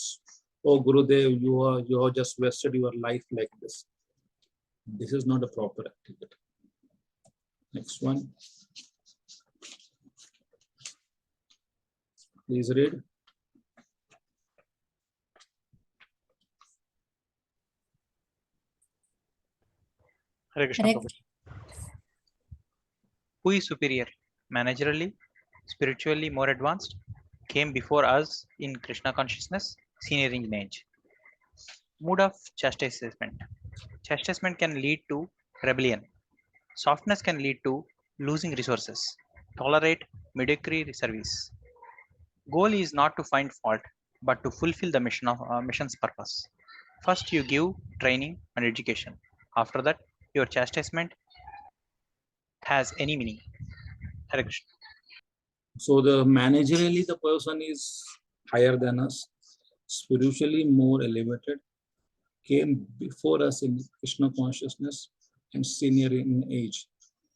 Oh, Gurudev, you have just wasted your life like this. This is not a proper activity. Next one. Please read. Hare Krishna, Hare- Prabhuji. Who is superior? Managerially, spiritually more advanced, came before us in Krishna consciousness, senior in age. Mood of chastisement. Chastisement can lead to rebellion. Softness can lead to losing resources. Tolerate mediocre service. Goal is not to find fault, but to fulfill the mission's purpose. First, you give training and education. After that, your chastisement has any meaning. Hare Krishna. So the managerially, the person is higher than us, spiritually more elevated, came before us in Krishna consciousness, and senior in age.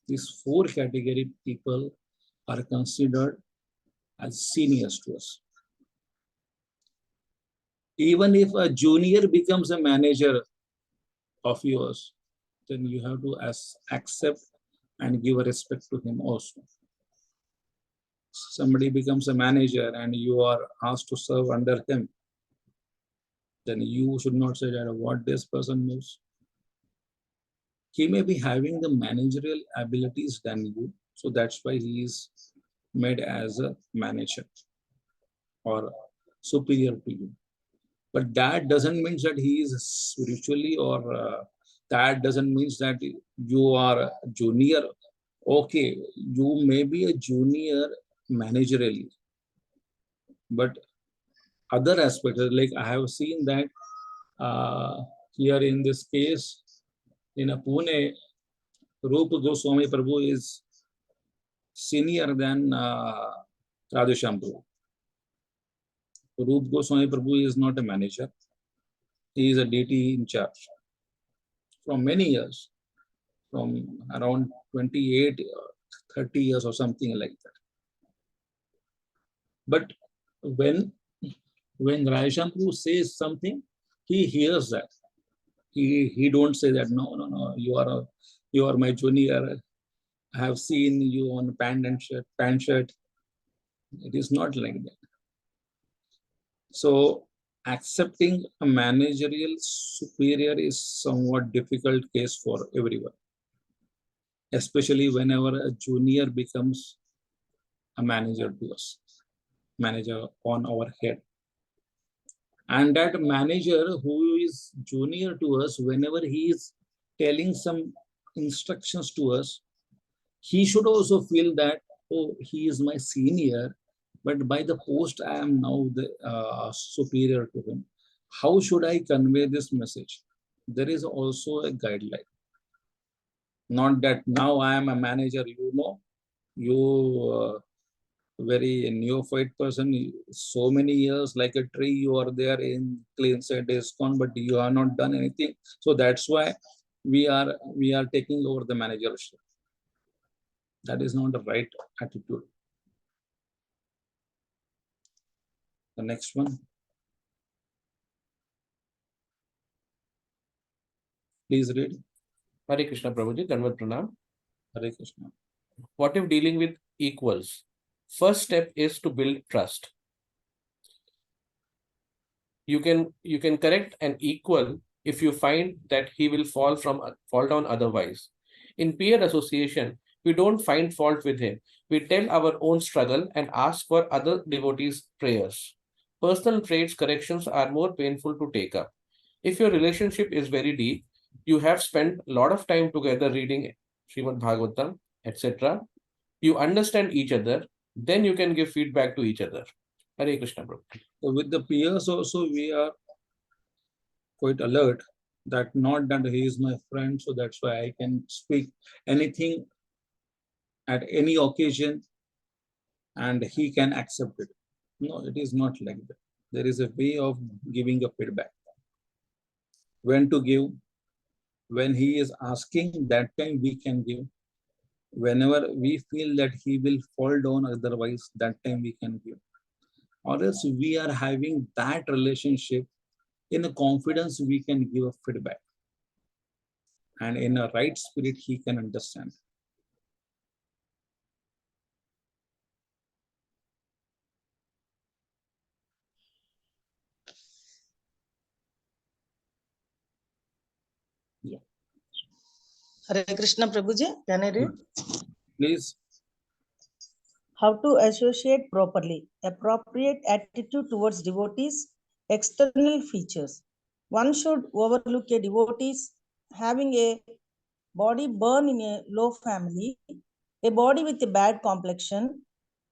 These four category people are considered as seniors to us. Even if a junior becomes a manager of yours, then you have to accept and give a respect to him also. Somebody becomes a manager and you are asked to serve under him, then you should not say that what this person knows. He may be having the managerial abilities than you, so that's why he is made as a manager or superior to you. But that doesn't mean that he is spiritually, or that doesn't mean that you are a junior. Okay, you may be a junior managerially, but other aspects, like I have seen that here in this case, in a Pune, Rupa Goswami Prabhu is senior than Radhesham Prabhu. Rupa Goswami Prabhu is not a manager. He is a deity in charge from many years, from around 28 or 30 years or something like that. But when Radhesham Prabhu says something, he hears that. He don't say that, no, you are my junior. I have seen you on pant shirt. It is not like that. So accepting a managerial superior is somewhat difficult case for everyone, especially whenever a junior becomes a manager to us, manager on our head. And that manager who is junior to us, whenever he is telling some instructions to us, he should also feel that, oh, he is my senior, but by the post, I am now the superior to him. How should I convey this message? There is also a guideline. Not that now I am a manager, you very neophyte person, so many years like a tree, you are there in clean side ISKCON, but you have not done anything. So that's why we are taking over the managership. That is not the right attitude. The next one. Please read. Hare Krishna Prabhuji, Danvat Pranam. Hare Krishna. What if dealing with equals? First step is to build trust. You can correct an equal if you find that he will fall down otherwise. In peer association, we don't find fault with him. We tell our own struggle and ask for other devotees' prayers. Personal traits corrections are more painful to take up. If your relationship is very deep, you have spent a lot of time together reading Srimad Bhagavatam, etc. You understand each other, then you can give feedback to each other. Hare Krishna Prabhu. So with the peers also, we are quite alert that not that he is my friend, so that's why I can speak anything at any occasion and he can accept it. No, it is not like that. There is a way of giving a feedback. When to give, when he is asking, that time we can give. Whenever we feel that he will fall down otherwise, that time we can give. Or else we are having that relationship, in a confidence we can give a feedback. And in a right spirit, he can understand. Yeah. Hare Krishna Prabhuji, can I read? Please. How to associate properly. Appropriate attitude towards devotees. External features. One should overlook a devotee's having a body born in a low family, a body with a bad complexion,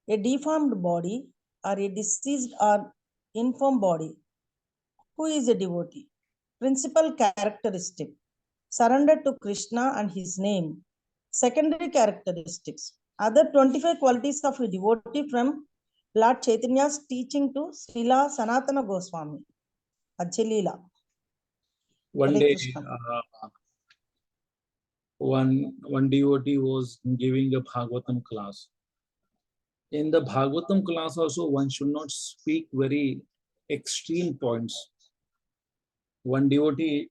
a deformed body, or a diseased or infirm body. Who is a devotee? Principal characteristic. Surrender to Krishna and his name. Secondary characteristics. Other 25 qualities of a devotee from Lord Chaitanya's teaching to Srila Sanatana Goswami. Ajjalila. One day, one devotee was giving a Bhagavatam class. In the Bhagavatam class also, one should not speak very extreme points. One devotee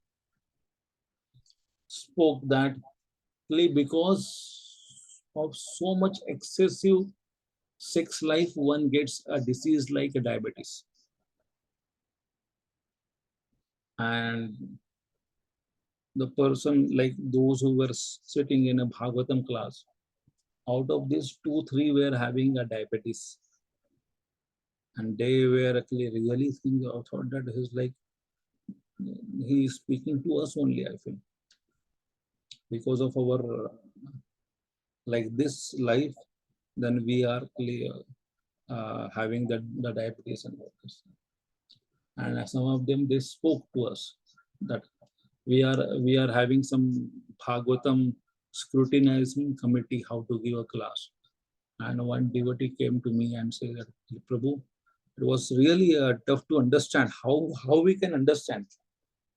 spoke that because of so much excessive sex life, one gets a disease like a diabetes. And the person, like those who were sitting in a Bhagavatam class, out of these 2-3 were having a diabetes. And they were actually really thinking, I thought that he's like, he is speaking to us only, I feel. Because of our, like this life, then we are clear, having the diabetes and all this. And some of them, they spoke to us that we are having some Bhagavatam scrutinizing committee how to give a class. And one devotee came to me and said that, Prabhu, it was really tough to understand how we can understand.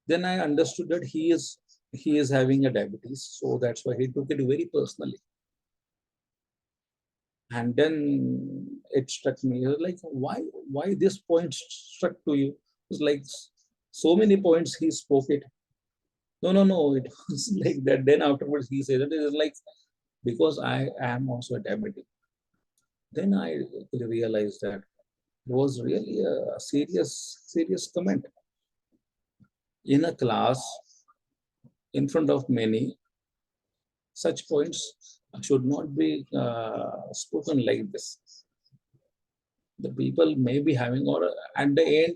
Then I understood that he is having a diabetes, so that's why he took it very personally. And then it struck me, it was like, why this point struck to you? It was like so many points he spoke it. No, it was like that. Then afterwards he said that it is like, because I am also a diabetic. Then I realized that it was really a serious comment. In a class, in front of many, such points should not be spoken like this. The people may be having, or at the end,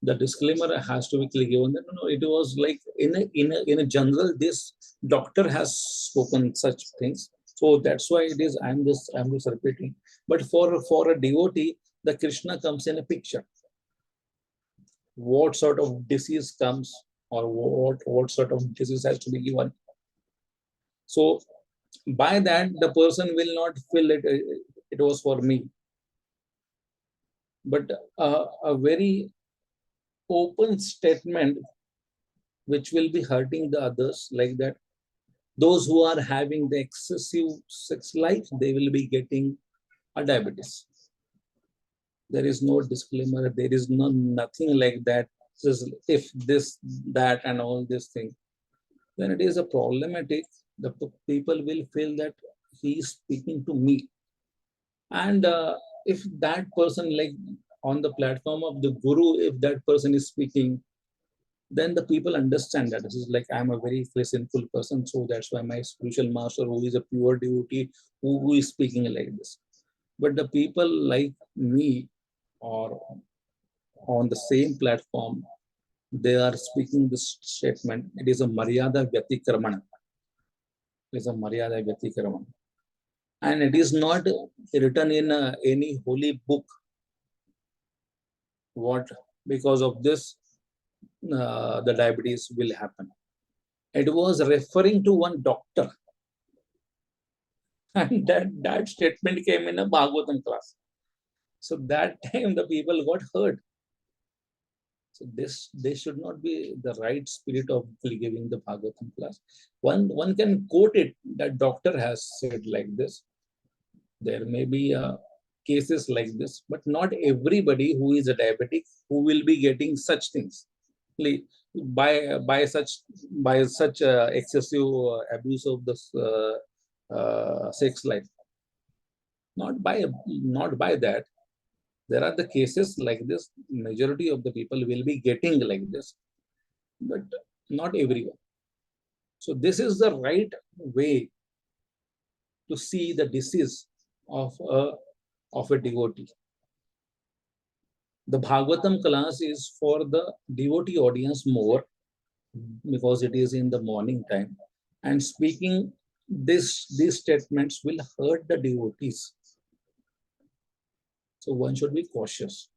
the disclaimer has to be clearly given that no, it was like in a general, this doctor has spoken such things. So that's why it is. I'm just repeating. But for a devotee, the Krishna comes in a picture. what sort of disease comes or what sort of disease has to be given. So by that, the person will not feel it was for me. But a very open statement which will be hurting the others, like that those who are having the excessive sex life, they will be getting a diabetes. There is no disclaimer, there is nothing like that. Just if this, that, and all this thing, then it is a problematic. The people will feel that he is speaking to me. And if that person, like on the platform of the guru, if that person is speaking, then the people understand that this is like, I'm a very sinful person, so that's why my spiritual master, who is a pure devotee, who is speaking like this. But the people like me, or on the same platform, they are speaking this statement. It is a Maryada Vyatikraman. It is a Maryada Vyatikraman. And it is not written in any holy book. What? Because of this, the diabetes will happen. It was referring to one doctor. And that statement came in a Bhagavatam class. So that time the people got hurt. So they should not be the right spirit of giving the Bhagavatam class. One can quote it, that doctor has said like this. There may be cases like this, but not everybody who is a diabetic who will be getting such things by such excessive abuse of the sex life. Not by that. There are the cases like this. Majority of the people will be getting like this, but not everyone. So this is the right way to see the disease of a devotee. The Bhagavatam class is for the devotee audience more, because it is in the morning time, and speaking these statements will hurt the devotees. So one should be cautious.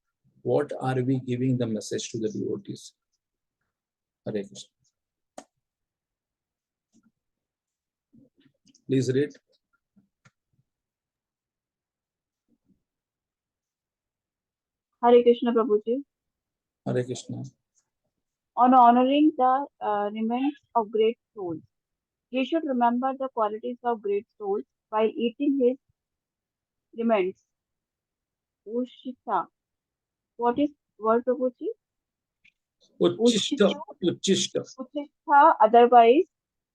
What are we giving the message to the devotees? Hare Krishna. Please read. Hare Krishna Prabhuji. Hare Krishna. On honoring the remains of great souls, we should remember the qualities of great souls while eating his remains. Ushita. What is word, Prabhuji? Uchishta. Uchishta. Uchitha otherwise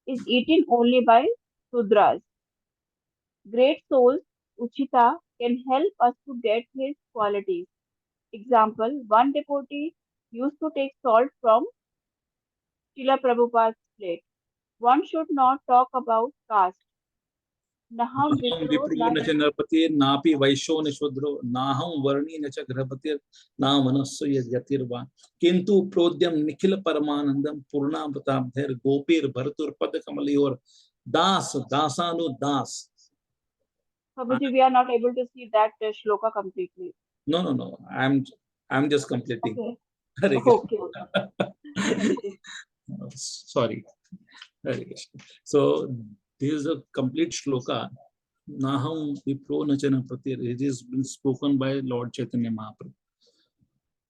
is eaten only by Sudras. Great souls, Uchita, can help us to get his qualities. Example, one devotee used to take salt from Srila Prabhupada's plate. One should not talk about caste. Naham Vipro Nati Napi Vaisho Nishudro, Naham Varni Nacha Grapatir, Namanasu Yatirva, Kintu Prodyam Nikhil Paramanandam, Purna Pratabdher, Gopir, Bharatur Padakamalior, Dasanu Das. Prabhuji, we are not able to see that shloka completely. No. I'm just completing. Okay. Okay. Sorry. So this is a complete shloka. Naham Vipro Nachana Pratir. It is been spoken by Lord Chaitanya Mahaprabhu.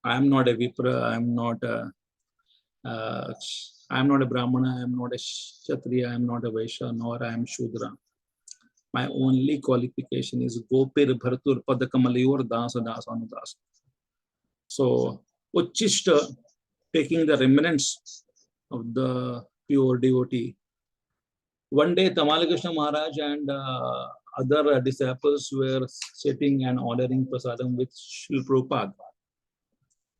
I am not a Vipra. I am not a Brahmana. I am not a Kshatriya. I am not a Vaishya, nor I am Shudra. My only qualification is Gopir Bharatur Padakamalayur Dasa Anudas. So Uchishta, taking the remnants of the pure devotee. One day Tamal Krishna Maharaj and other disciples were sitting and ordering prasadam with Srila Prabhupada.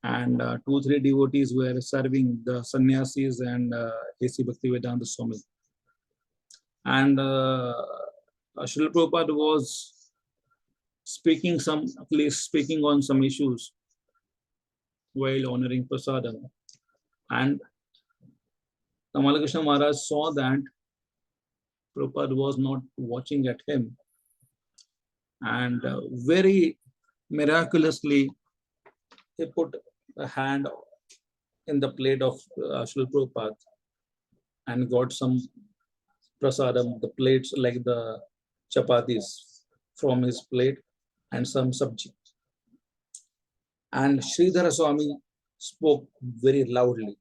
And 2-3 devotees were serving the sannyasis and A.C. Bhaktivedanta Swami. And Srila Prabhupada was speaking on some issues while honoring prasadam. And Tamal Krishna Maharaj saw that Prabhupada was not watching at him, and very miraculously he put a hand in the plate of Srila Prabhupada and got some prasadam, the plates like the chapatis from his plate and some sabji. And Sridhara Swami spoke very loudly.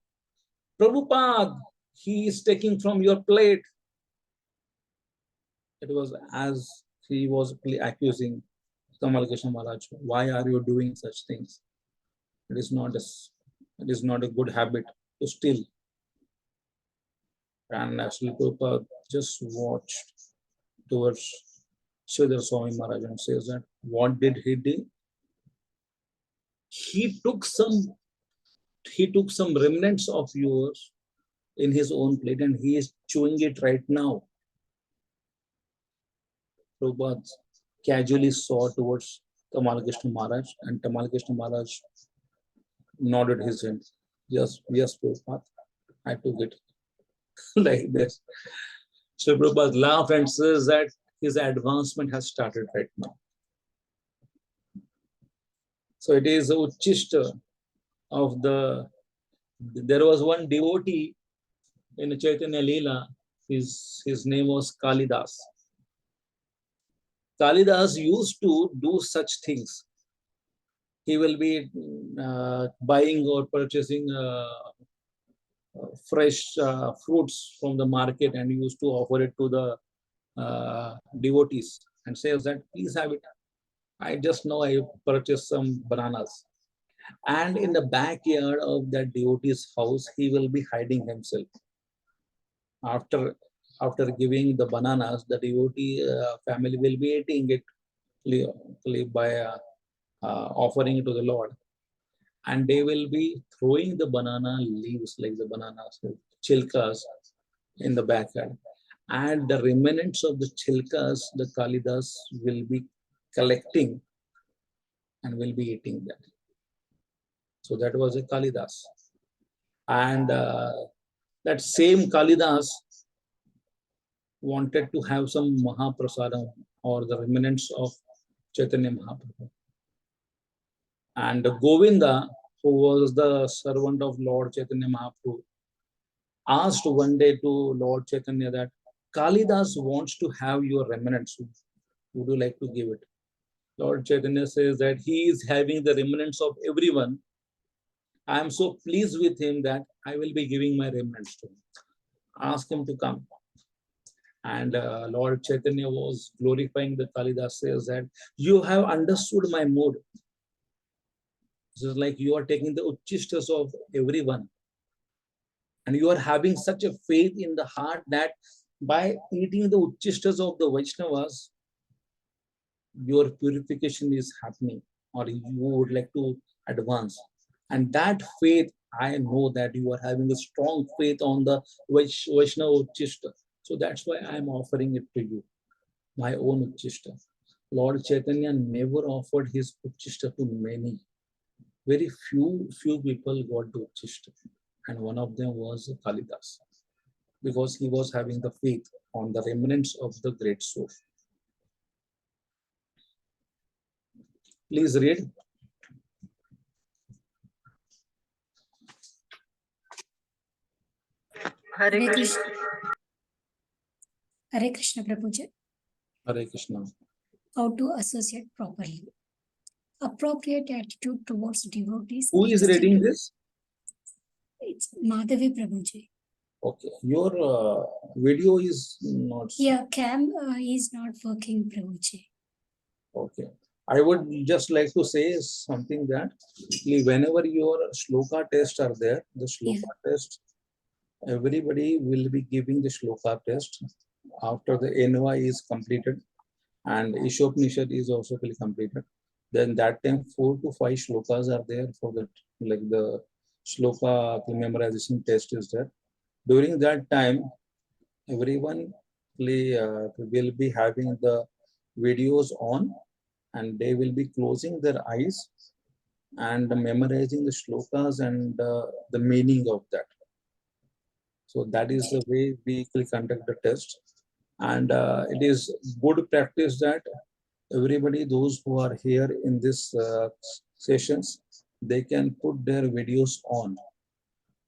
Prabhupada, he is taking from your plate. It was as he was accusing Tamal Krishna Maharaj, why are you doing such things? It is not a good habit to steal. And Srila Prabhupada just watched towards Sridhar Swami Maharaj and says that, what did he do? He took some remnants of yours in his own plate and he is chewing it right now. Prabhupada casually saw towards Tamal Krishna Maharaj and Tamal Krishna Maharaj nodded his head. Yes, Prabhupada, I took it. Like this. So Prabhupada laughed and says that his advancement has started right now. So it is Uchishta of there was one devotee in Chaitanya Leela, his name was Kalidas. Kalidas used to do such things. He will be buying or purchasing fresh fruits from the market and used to offer it to the devotees and says that, please have it. I just know I purchased some bananas. And in the backyard of that devotee's house, he will be hiding himself. After giving the bananas, the devotee family will be eating it by offering it to the Lord. And they will be throwing the banana leaves, like the bananas, chilkas, in the backyard. And the remnants of the chilkas, the Kalidas will be collecting and will be eating that. So that was a Kalidas. And that same Kalidas wanted to have some Mahaprasadam or the remnants of Chaitanya Mahaprabhu. And Govinda, who was the servant of Lord Chaitanya Mahaprabhu, asked one day to Lord Chaitanya that Kalidas wants to have your remnants. Would you like to give it? Lord Chaitanya says that he is having the remnants of everyone. I am so pleased with him that I will be giving my remnants to him. Ask him to come. And Lord Chaitanya was glorifying the Kalidas, says that you have understood my mood. This is like you are taking the uchishtas of everyone. And you are having such a faith in the heart that by eating the uchishtas of the Vaishnavas, your purification is happening, or you would like to advance. And that faith, I know that you are having a strong faith on the Vaishnava uchishta. So that's why I am offering it to you, my own uchishta. Lord Chaitanya never offered his uchishta to many. Very few people got the uchishta. And one of them was Kalidas, because he was having the faith on the remnants of the great soul. Please read. Hare Krishna. Hare Krishna, Prabhuji. Hare Krishna. How to associate properly. Appropriate attitude towards devotees. Who is reading this? It's Madhavi Prabhuji. Okay. Your video is not... Yeah, cam is not working, Prabhuji. Okay. I would just like to say something that whenever your shloka tests are there, the shloka test, everybody will be giving the shloka test after the NY is completed and Ishopnishad is also completed. Then that time 4 to 5 shlokas are there for that, like the shloka memorization test is there. During that time, everyone will be having the videos on and they will be closing their eyes and memorizing the shlokas and the meaning of that. So that is the way we will conduct the test. And it is good practice that everybody, those who are here in this sessions, they can put their videos on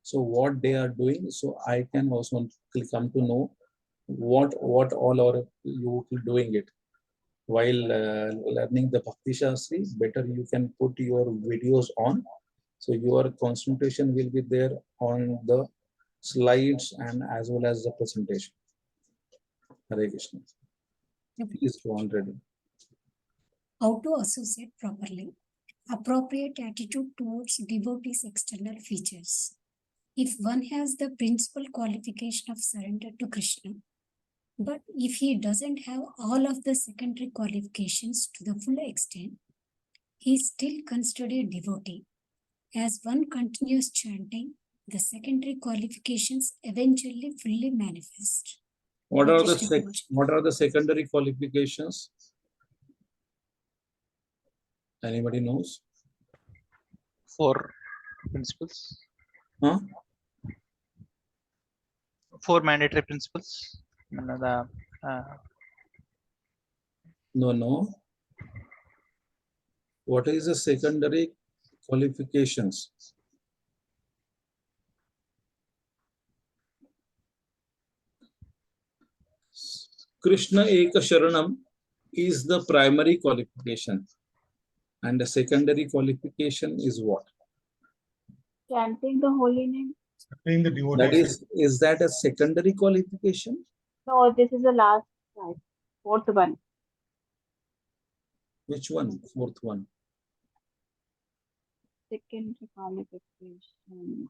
So what they are doing, so I can also come to know what all are you doing it. While learning the Bhakti Shastri, better you can put your videos on. So your concentration will be there on the slides and as well as the presentation. Hare Krishna. Please go on ready. How to associate properly. Appropriate attitude towards devotees' external features. If one has the principal qualification of surrender to Krishna, but if he doesn't have all of the secondary qualifications to the full extent, he is still considered a devotee. As one continues chanting, the secondary qualifications eventually fully manifest. What are the secondary qualifications? Anybody knows? 4 principles. Huh? 4 mandatory principles. No. What is the secondary qualifications? Krishna Eka Sharanam is the primary qualification. And the secondary qualification is what? Chanting the holy name. That is that a secondary qualification? No, this is the last slide. 4th one. Which one? 4th one. Secondary qualification.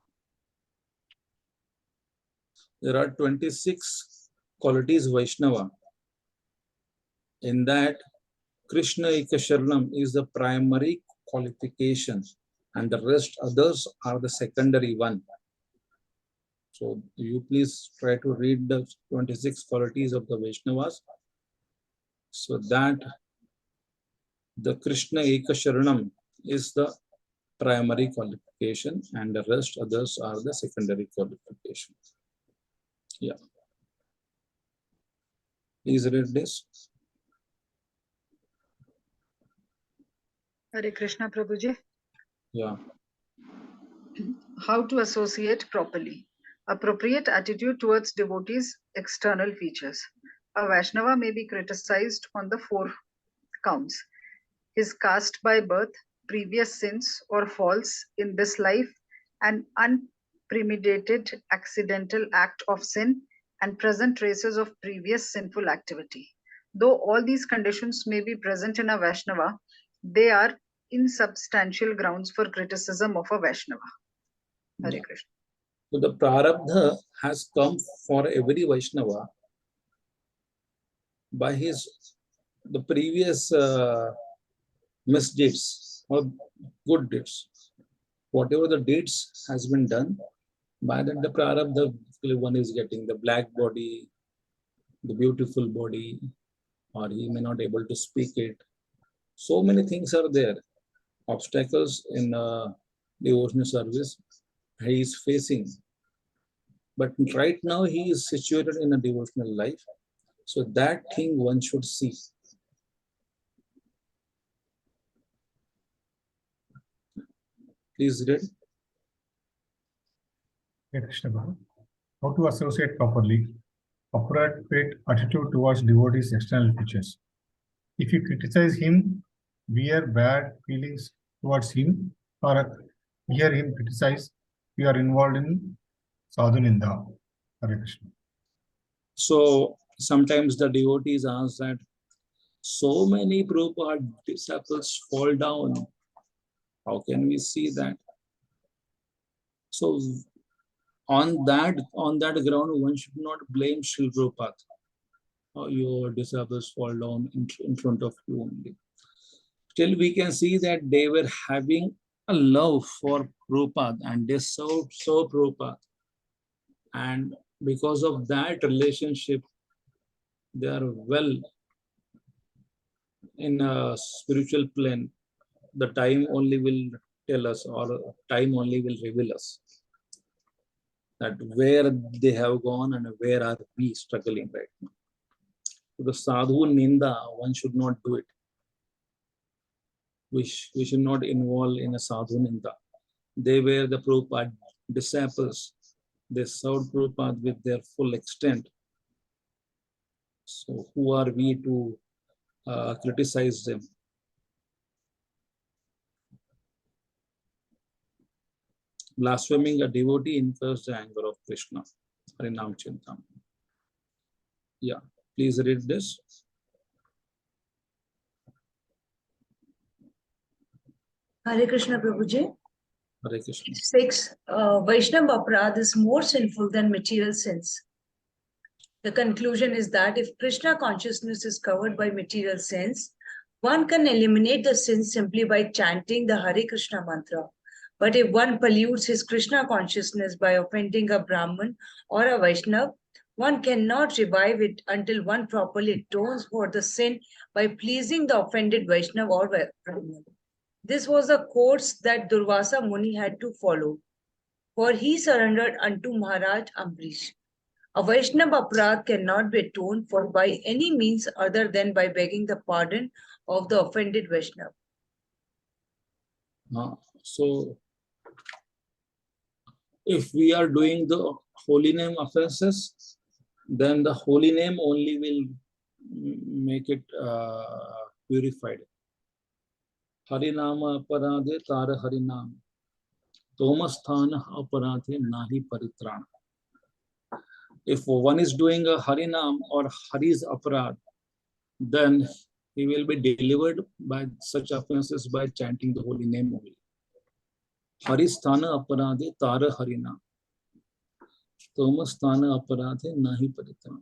There are 26 qualities Vaishnava. In that, Krishna Eka Sharanam is the primary qualification and the rest others are the secondary one. So you please try to read the 26 qualities of the Vaishnavas so that the Krishna Eka Sharanam is the primary qualification and the rest others are the secondary qualification. Yeah. Please read this. Hare Krishna Prabhuji. Yeah. How to associate properly. Appropriate attitude towards devotees' external features. A Vaishnava may be criticized on the 4 counts: his caste by birth, previous sins or faults in this life, an unpremeditated accidental act of sin, and present traces of previous sinful activity. Though all these conditions may be present in a Vaishnava, they are insubstantial grounds for criticism of a Vaishnava. Hare Krishna. So the prarabdha has come for every Vaishnava by the previous misdeeds or good deeds. Whatever the deeds has been done, by that the prarabdha one is getting the black body, the beautiful body, or he may not able to speak it. So many things are there. Obstacles in devotional service he is facing. But right now he is situated in a devotional life. So that thing one should see. Please read. How to associate properly. Appropriate attitude towards devotees' external features. If you criticize him, bear bad feelings towards him, or hear him criticize, you are involved in sadhuninda. Hare Krishna. So sometimes the devotees ask that so many Prabhupada disciples fall down. How can we see that? So on that ground, one should not blame Srila Prabhupada. Your disciples fall down in front of you only. Still, we can see that they were having a love for Prabhupada and they served Prabhupada. And because of that relationship, they are well in a spiritual plane. The time only will tell us, or time only will reveal us that where they have gone and where are we struggling right now. So the sadhu ninda, one should not do it. We should not involve in a sadhu ninda. They were the Prabhupada disciples. They served Prabhupada with their full extent. So who are we to criticize them? Blaspheming a devotee incurs the anger of Krishna. Harinam Chintam. Yeah, please read this. Hare Krishna Prabhuji. Hare Krishna. 6. Vaishnava Aparadh is more sinful than material sins. The conclusion is that if Krishna consciousness is covered by material sins, one can eliminate the sins simply by chanting the Hare Krishna mantra. But if one pollutes his Krishna consciousness by offending a Brahman or a Vaishnava, one cannot revive it until one properly atones for the sin by pleasing the offended Vaishnava or Brahman. This was the course that Durvasa Muni had to follow, for he surrendered unto Maharaj Ambrish. A Vaishnava aparadh cannot be atoned for by any means other than by begging the pardon of the offended Vaishnava. So, if we are doing the holy name offenses, then the holy name only will make it purified. Harinama aparadhe tara harinam. Tomasthana aparadhe nahi paritrana. If one is doing a harinam or Hari's aparadh, then he will be delivered by such offenses by chanting the holy name only. Haristhana aparadhe tara harinam. Tomasthana aparadhe nahi paritrana.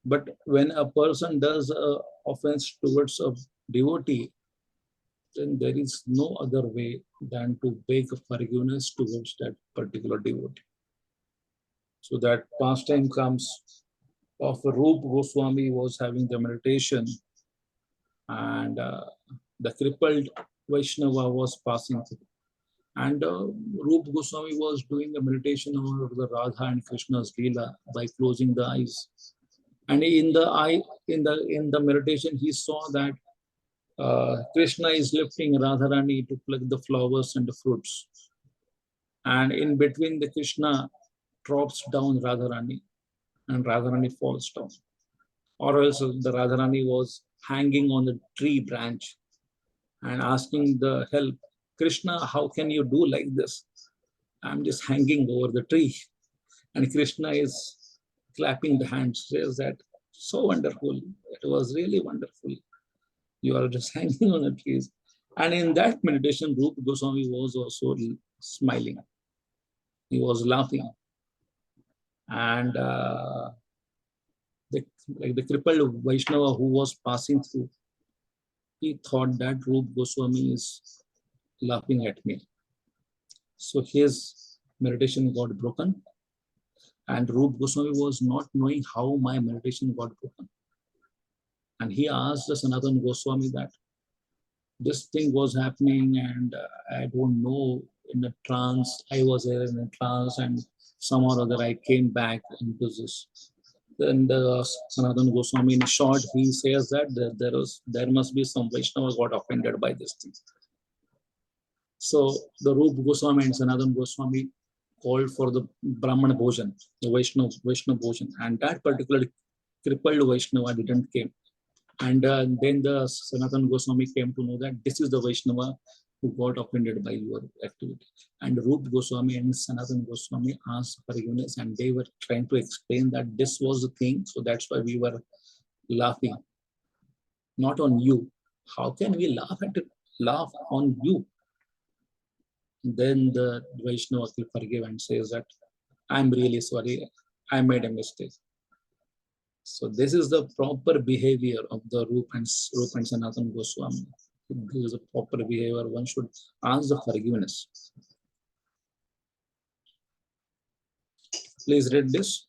But when a person does an offense towards a devotee, then there is no other way than to beg forgiveness towards that particular devotee. So that pastime comes of Rup Goswami was having the meditation, and the crippled Vaishnava was passing through. And Rup Goswami was doing the meditation over the Radha and Krishna's Leela by closing the eyes. And in the meditation, he saw that Krishna is lifting Radharani to pluck the flowers and the fruits. And in between, the Krishna drops down Radharani, and Radharani falls down. Or else the Radharani was hanging on the tree branch and asking the help, Krishna, how can you do like this? I'm just hanging over the tree. And Krishna is clapping the hands, says that, so wonderful. It was really wonderful. You are just hanging on the trees. And in that meditation, Rupa Goswami was also smiling. He was laughing. And the crippled Vaishnava who was passing through, he thought that Rupa Goswami is laughing at me. So his meditation got broken. And Rupa Goswami was not knowing how my meditation got broken. And he asked the Sanatana Goswami that this thing was happening, and I don't know, in a trance, I was there in a trance, and somehow or other I came back into this. Then the Sanatana Goswami, in short, he says that there must be some Vaishnava got offended by this thing. So the Rupa Goswami and Sanatana Goswami called for the Brahmana Bhojan, the Vaishnava Bhojan, and that particular crippled Vaishnava didn't came. And then the Sanatana Goswami came to know that this is the Vaishnava who got offended by your activity. And Rupa Goswami and Sanatana Goswami asked forgiveness, and they were trying to explain that this was the thing, so that's why we were laughing, not on you. How can we laugh on you? Then the Vaishnava will forgive and says that, I'm really sorry, I made a mistake. So this is the proper behavior of the Rupa and Sanatana Goswami. This is the proper behavior. One should ask the forgiveness. Please read this.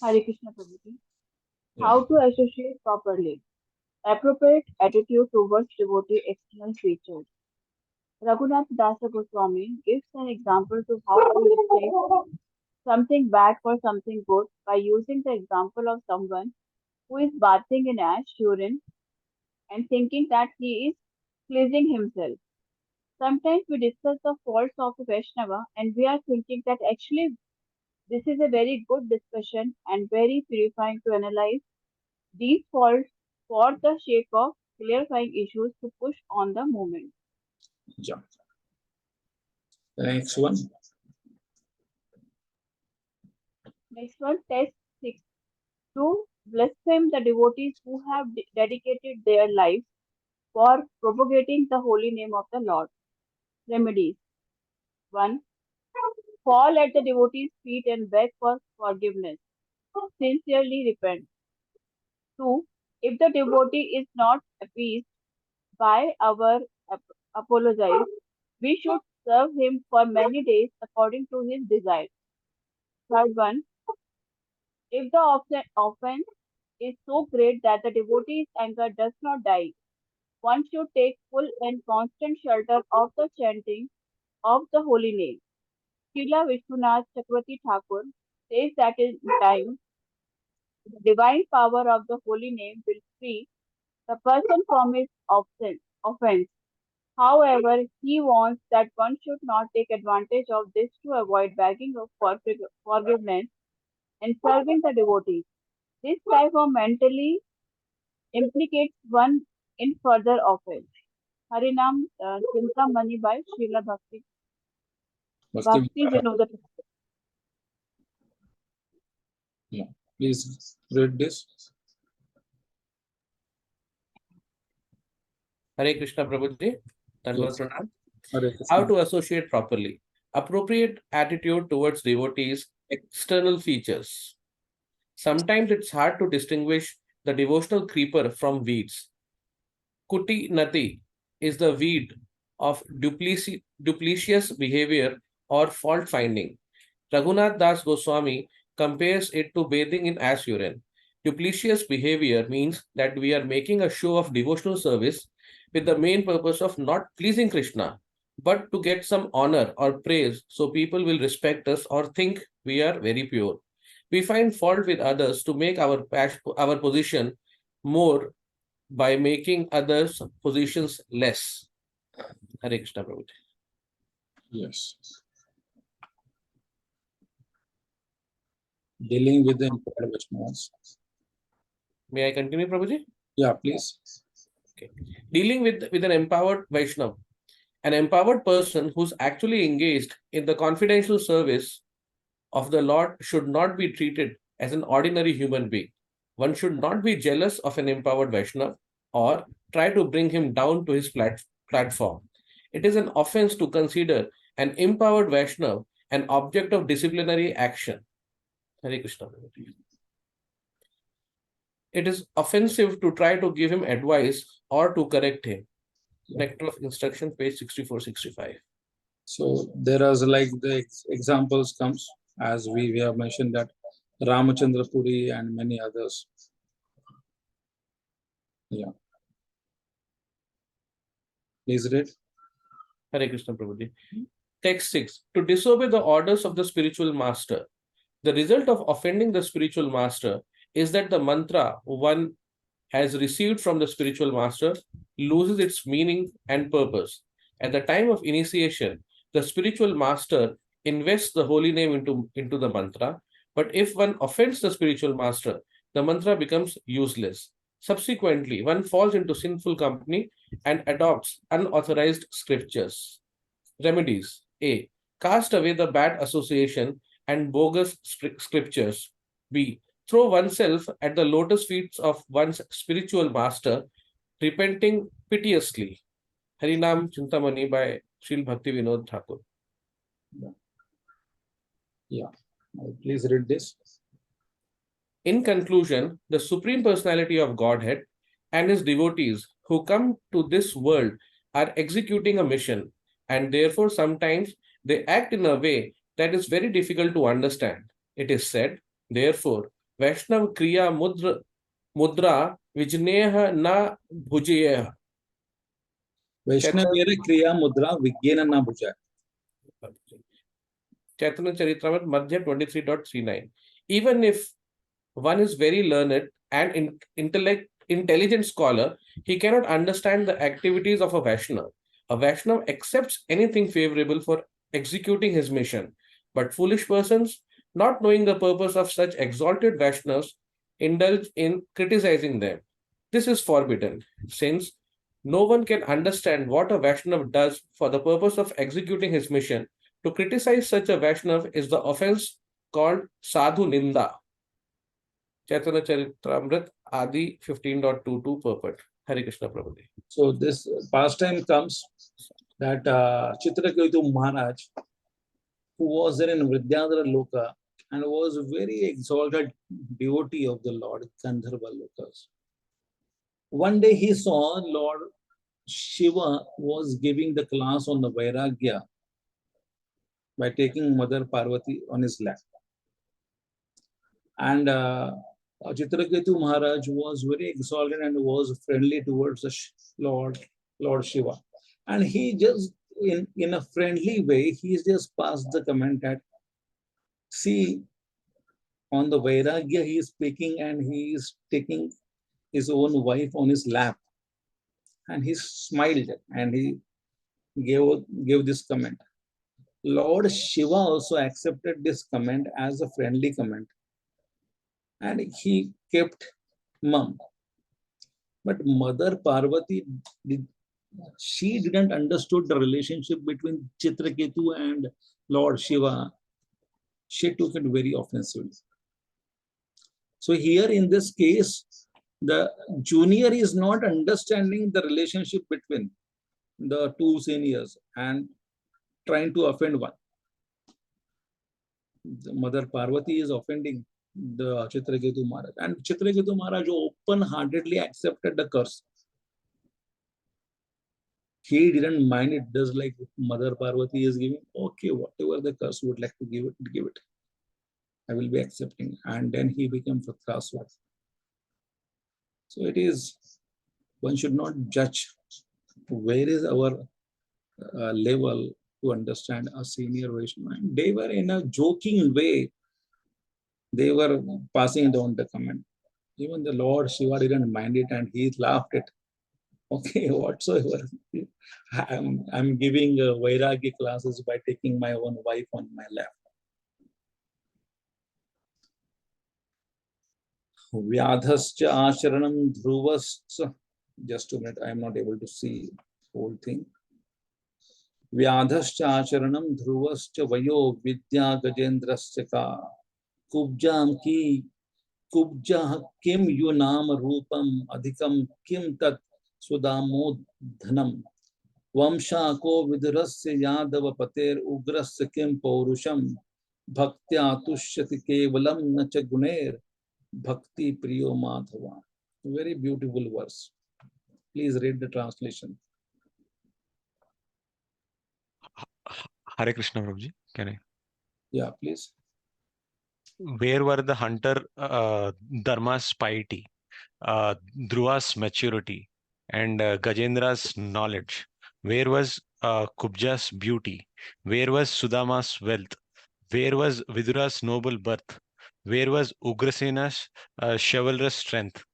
Hare Krishna Prabhuji. How to associate properly. Appropriate attitude towards devotee external features. Raghunath Dasa Goswami gives an example to how to mistake something bad for something good by using the example of someone who is bathing in ash urine and thinking that he is pleasing himself. Sometimes we discuss the faults of a Vaishnava and we are thinking that actually this is a very good discussion and very purifying to analyze these faults for the sake of clarifying issues to push on the movement. Yeah. The next one. Next one, test 6. To blaspheme the devotees who have dedicated their lives for propagating the holy name of the Lord. Remedies. 1. Fall at the devotee's feet and beg for forgiveness. Sincerely repent. 2. If the devotee is not appeased by our apologize, we should serve him for many days according to his desire. Third one, if the offense is so great that the devotee's anger does not die, one should take full and constant shelter of the chanting of the holy name. Srila Vishwanath Chakravarti Thakur says that in time, the divine power of the holy name will free the person from his offense. However, he warns that one should not take advantage of this to avoid begging for forgiveness and serving the devotees. This type of mentally implicates one in further offense. Harinam Chintamani by Srila Bhakti. Bhakti Vinod. Yeah. Please read this. Hare Krishna Prabhuji. Yes. How to associate properly. Appropriate attitude towards devotees, external features. Sometimes it's hard to distinguish the devotional creeper from weeds. Kuti Nati is the weed of duplicitous behavior or fault finding. Raghunath Das Goswami compares it to bathing in ass urine. Duplicitous behavior means that we are making a show of devotional service with the main purpose of not pleasing Krishna, but to get some honor or praise so people will respect us or think we are very pure. We find fault with others to make our position more by making others' positions less. Hare Krishna Prabhuji. Yes. Dealing with the empowered Vaishnavas. May I continue, Prabhuji? Yeah, please. Okay. Dealing with an empowered Vaishnava. An empowered person who's actually engaged in the confidential service of the Lord should not be treated as an ordinary human being. One should not be jealous of an empowered Vaishnava or try to bring him down to his platform. It is an offense to consider an empowered Vaishnava an object of disciplinary action. Hare Krishna. It is offensive to try to give him advice or to correct him. Nectar of Instruction, page 64-65. So there is like the examples comes as we have mentioned that Ramachandra Puri and many others. Yeah. Please read. Hare Krishna Prabhuji. Text 6. To disobey the orders of the spiritual master. The result of offending the spiritual master is that the mantra one has received from the spiritual master loses its meaning and purpose. At the time of initiation, the spiritual master invests the holy name into the mantra, but if one offends the spiritual master, the mantra becomes useless. Subsequently, one falls into sinful company and adopts unauthorized scriptures. Remedies. A. Cast away the bad association and bogus scriptures. B. Throw oneself at the lotus feet of one's spiritual master, repenting piteously. Harinam Chintamani by Srila Bhakti Vinod Thakur. Yeah. Please read this. In conclusion, the Supreme Personality of Godhead and his devotees who come to this world are executing a mission, and therefore sometimes they act in a way that is very difficult to understand. It is said, therefore, Vaishnav Kriya Mudra Vijneha na Bhujayeha. Vaishnav Kriya Mudra Vijnana na Bhuja. Chaitanya Charitamrita Madhya 23.39. Even if one is very learned and intelligent scholar, he cannot understand the activities of a Vaishnava. A Vaishnav accepts anything favorable for executing his mission, but foolish persons, not knowing the purpose of such exalted Vaishnavas, indulge in criticizing them. This is forbidden, since no one can understand what a Vaishnav does for the purpose of executing his mission. To criticize such a Vaishnav is the offense called Sadhu Ninda. Chaitanya Charitamrit Adi 15.22 purport. Hare Krishna Prabhuji. So this pastime comes that Chitraketu Maharaj, who was there in Vidyadhara Loka and was a very exalted devotee of the Lord Gandharva Lokas. One day he saw Lord Shiva was giving the class on the Vairagya by taking Mother Parvati on his lap. And Chitraketu Maharaj was very exalted and was friendly towards the Lord Shiva. And he just, in a friendly way, he just passed the comment that, see, on the Vairagya he is speaking and he is taking his own wife on his lap. And he smiled and he gave this comment. Lord Shiva also accepted this comment as a friendly comment. And he kept mum. But Mother Parvati, she didn't understood the relationship between Chitraketu and Lord Shiva. She took it very offensively. So here in this case, the junior is not understanding the relationship between the two seniors and trying to offend one. The Mother Parvati is offending the Chitraketu Maharaj, and Chitraketu Maharaj open-heartedly accepted the curse. He didn't mind it, just like Mother Parvati is giving, okay, whatever the curse would like to give it. I will be accepting. And then he became Satraswat. So it is, one should not judge where is our level to understand a senior Vaishnava. They were in a joking way, they were passing down the comment. Even the Lord Shiva didn't mind it and he laughed it. Okay, whatsoever. I'm giving Vairagya classes by taking my own wife on my lap. Vyadhascha asharanam dhruvascha. Just a minute, I am not able to see the whole thing. Vyadhascha asharanam dhruvascha vayo vidya gajendrascha ka kubjam ki kubja kim yunam rupam adhikam kim tat sudamo dhanam vamsha ko vidurasya yadava pater ugrasya kim paurusham bhaktya tushyati kevalam nacha guner Bhakti Priyo Madhava. Very beautiful verse. Please read the translation. Hare Krishna Prabhuji, can I? Yeah, please. Where were the hunter Dharma's piety, Dhruva's maturity, and Gajendra's knowledge? Where was Kubja's beauty? Where was Sudama's wealth? Where was Vidura's noble birth? Where was Ugrasena's chivalrous strength?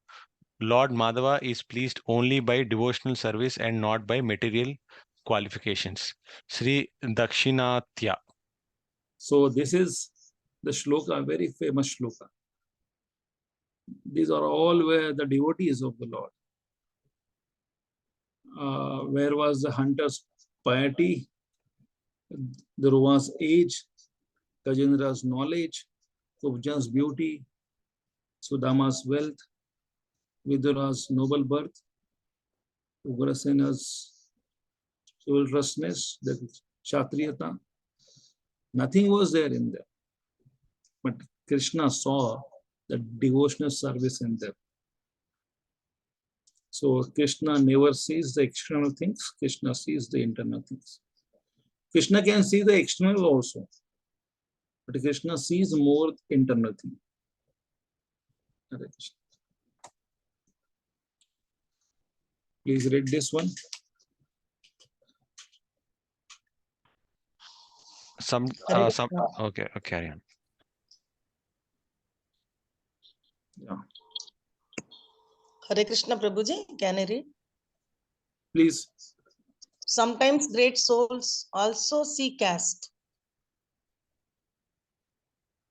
Lord Madhava is pleased only by devotional service and not by material qualifications. Sri Dakshinatya. So this is the shloka, very famous shloka. These are all where the devotees of the Lord. Where was the hunter's piety, Dhruva's age, Gajendra's knowledge, Kubja's beauty, Sudama's wealth, Vidura's noble birth, Ugrasena's chivalrousness, the Kshatriyata. Nothing was there in them. But Krishna saw the devotional service in them. So Krishna never sees the external things, Krishna sees the internal things. Krishna can see the external also, but Krishna sees more internal things. Please read this one. Okay, carry on. Yeah. Hare Krishna Prabhuji, can I read? Please. Sometimes great souls also see caste.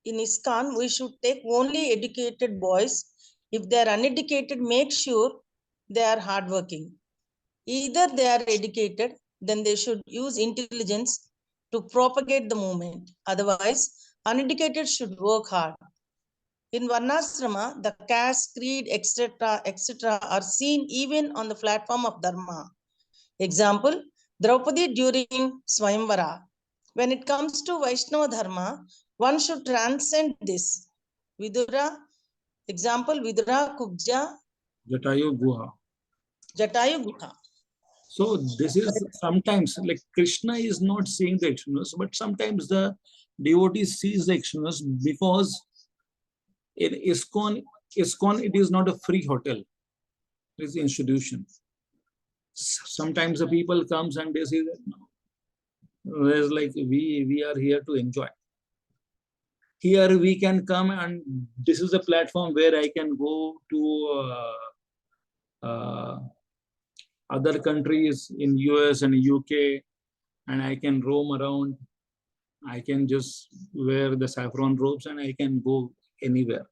In ISKCON, we should take only educated boys. If they are uneducated, make sure they are hardworking. Either they are educated, then they should use intelligence to propagate the movement. Otherwise, uneducated should work hard. In Varnasrama, the caste, creed, etc. are seen even on the platform of Dharma. Example, Draupadi during Swayamvara. When it comes to Vaishnava Dharma, one should transcend this. Vidura, example, Vidura, Kubja, Jatayu Guha. Jatayu Guha. So this is sometimes like Krishna is not seeing the externals, but sometimes the devotee sees the externals because in ISKCON it is not a free hotel. It is an institution. Sometimes the people comes and they say that no, it's like we are here to enjoy. Here we can come and this is a platform where I can go to other countries in US and UK, and I can roam around. I can just wear the saffron robes and I can go anywhere.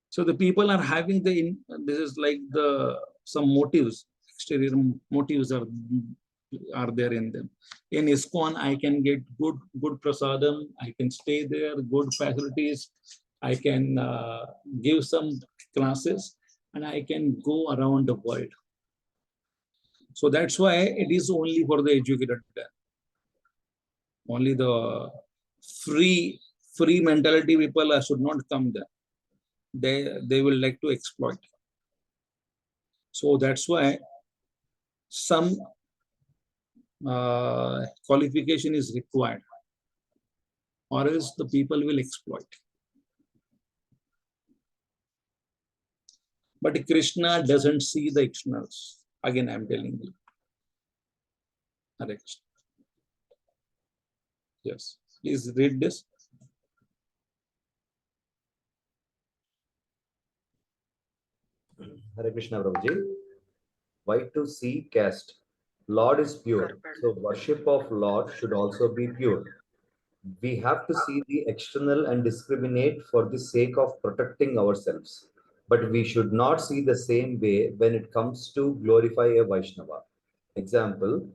So the people are having this is like some motives, exterior motives are there in them. In ISKCON, I can get good prasadam, I can stay there, good facilities, I can give some classes, and I can go around the world. So that's why it is only for the educated. Only the free mentality people should not come there. They will like to exploit. So that's why some qualification is required, or else the people will exploit. But Krishna doesn't see the externals. Again, I'm telling you. Hare Krishna. Yes, please read this. Hare Krishna Prabhuji. Why to see caste? Lord is pure, so worship of Lord should also be pure. We have to see the external and discriminate for the sake of protecting ourselves. But we should not see the same way when it comes to glorify a Vaishnava. Example,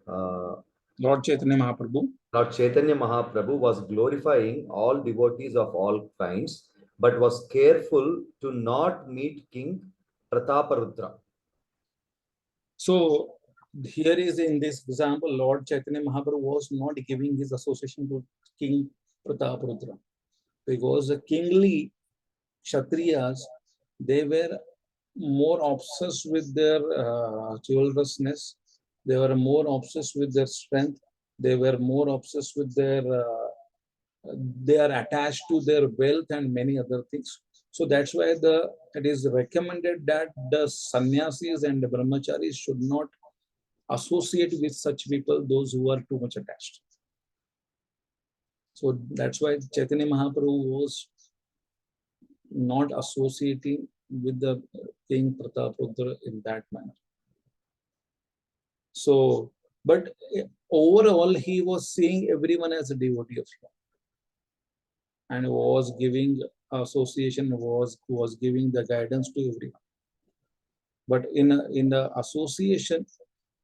Lord Chaitanya Mahaprabhu. Lord Chaitanya Mahaprabhu was glorifying all devotees of all kinds, but was careful to not meet King Prataparudra. So here is in this example, Lord Chaitanya Mahaprabhu was not giving his association to King Prataparudra, because the kingly Kshatriyas, they were more obsessed with their chivalrousness, they were more obsessed with their strength, they were more obsessed with their, they are attached to their wealth and many other things. So that's why it is recommended that the sannyasis and the brahmacharis should not associate with such people, those who are too much attached. So that's why Chaitanya Mahaprabhu was not associating with the King Prataparudra in that manner. So, but overall, he was seeing everyone as a devotee of Lord, and was giving association, was giving the guidance to everyone. But in the association,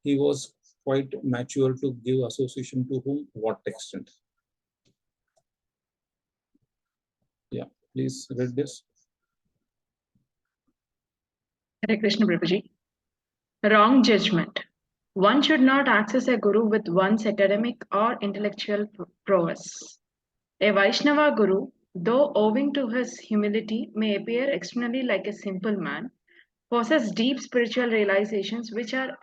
he was quite mature to give association to whom, what extent. Yeah, please read this. Hare Krishna Prabhuji. Wrong judgment. One should not access a guru with one's academic or intellectual prowess. A Vaishnava guru, though owing to his humility, may appear externally like a simple man, possess deep spiritual realizations which are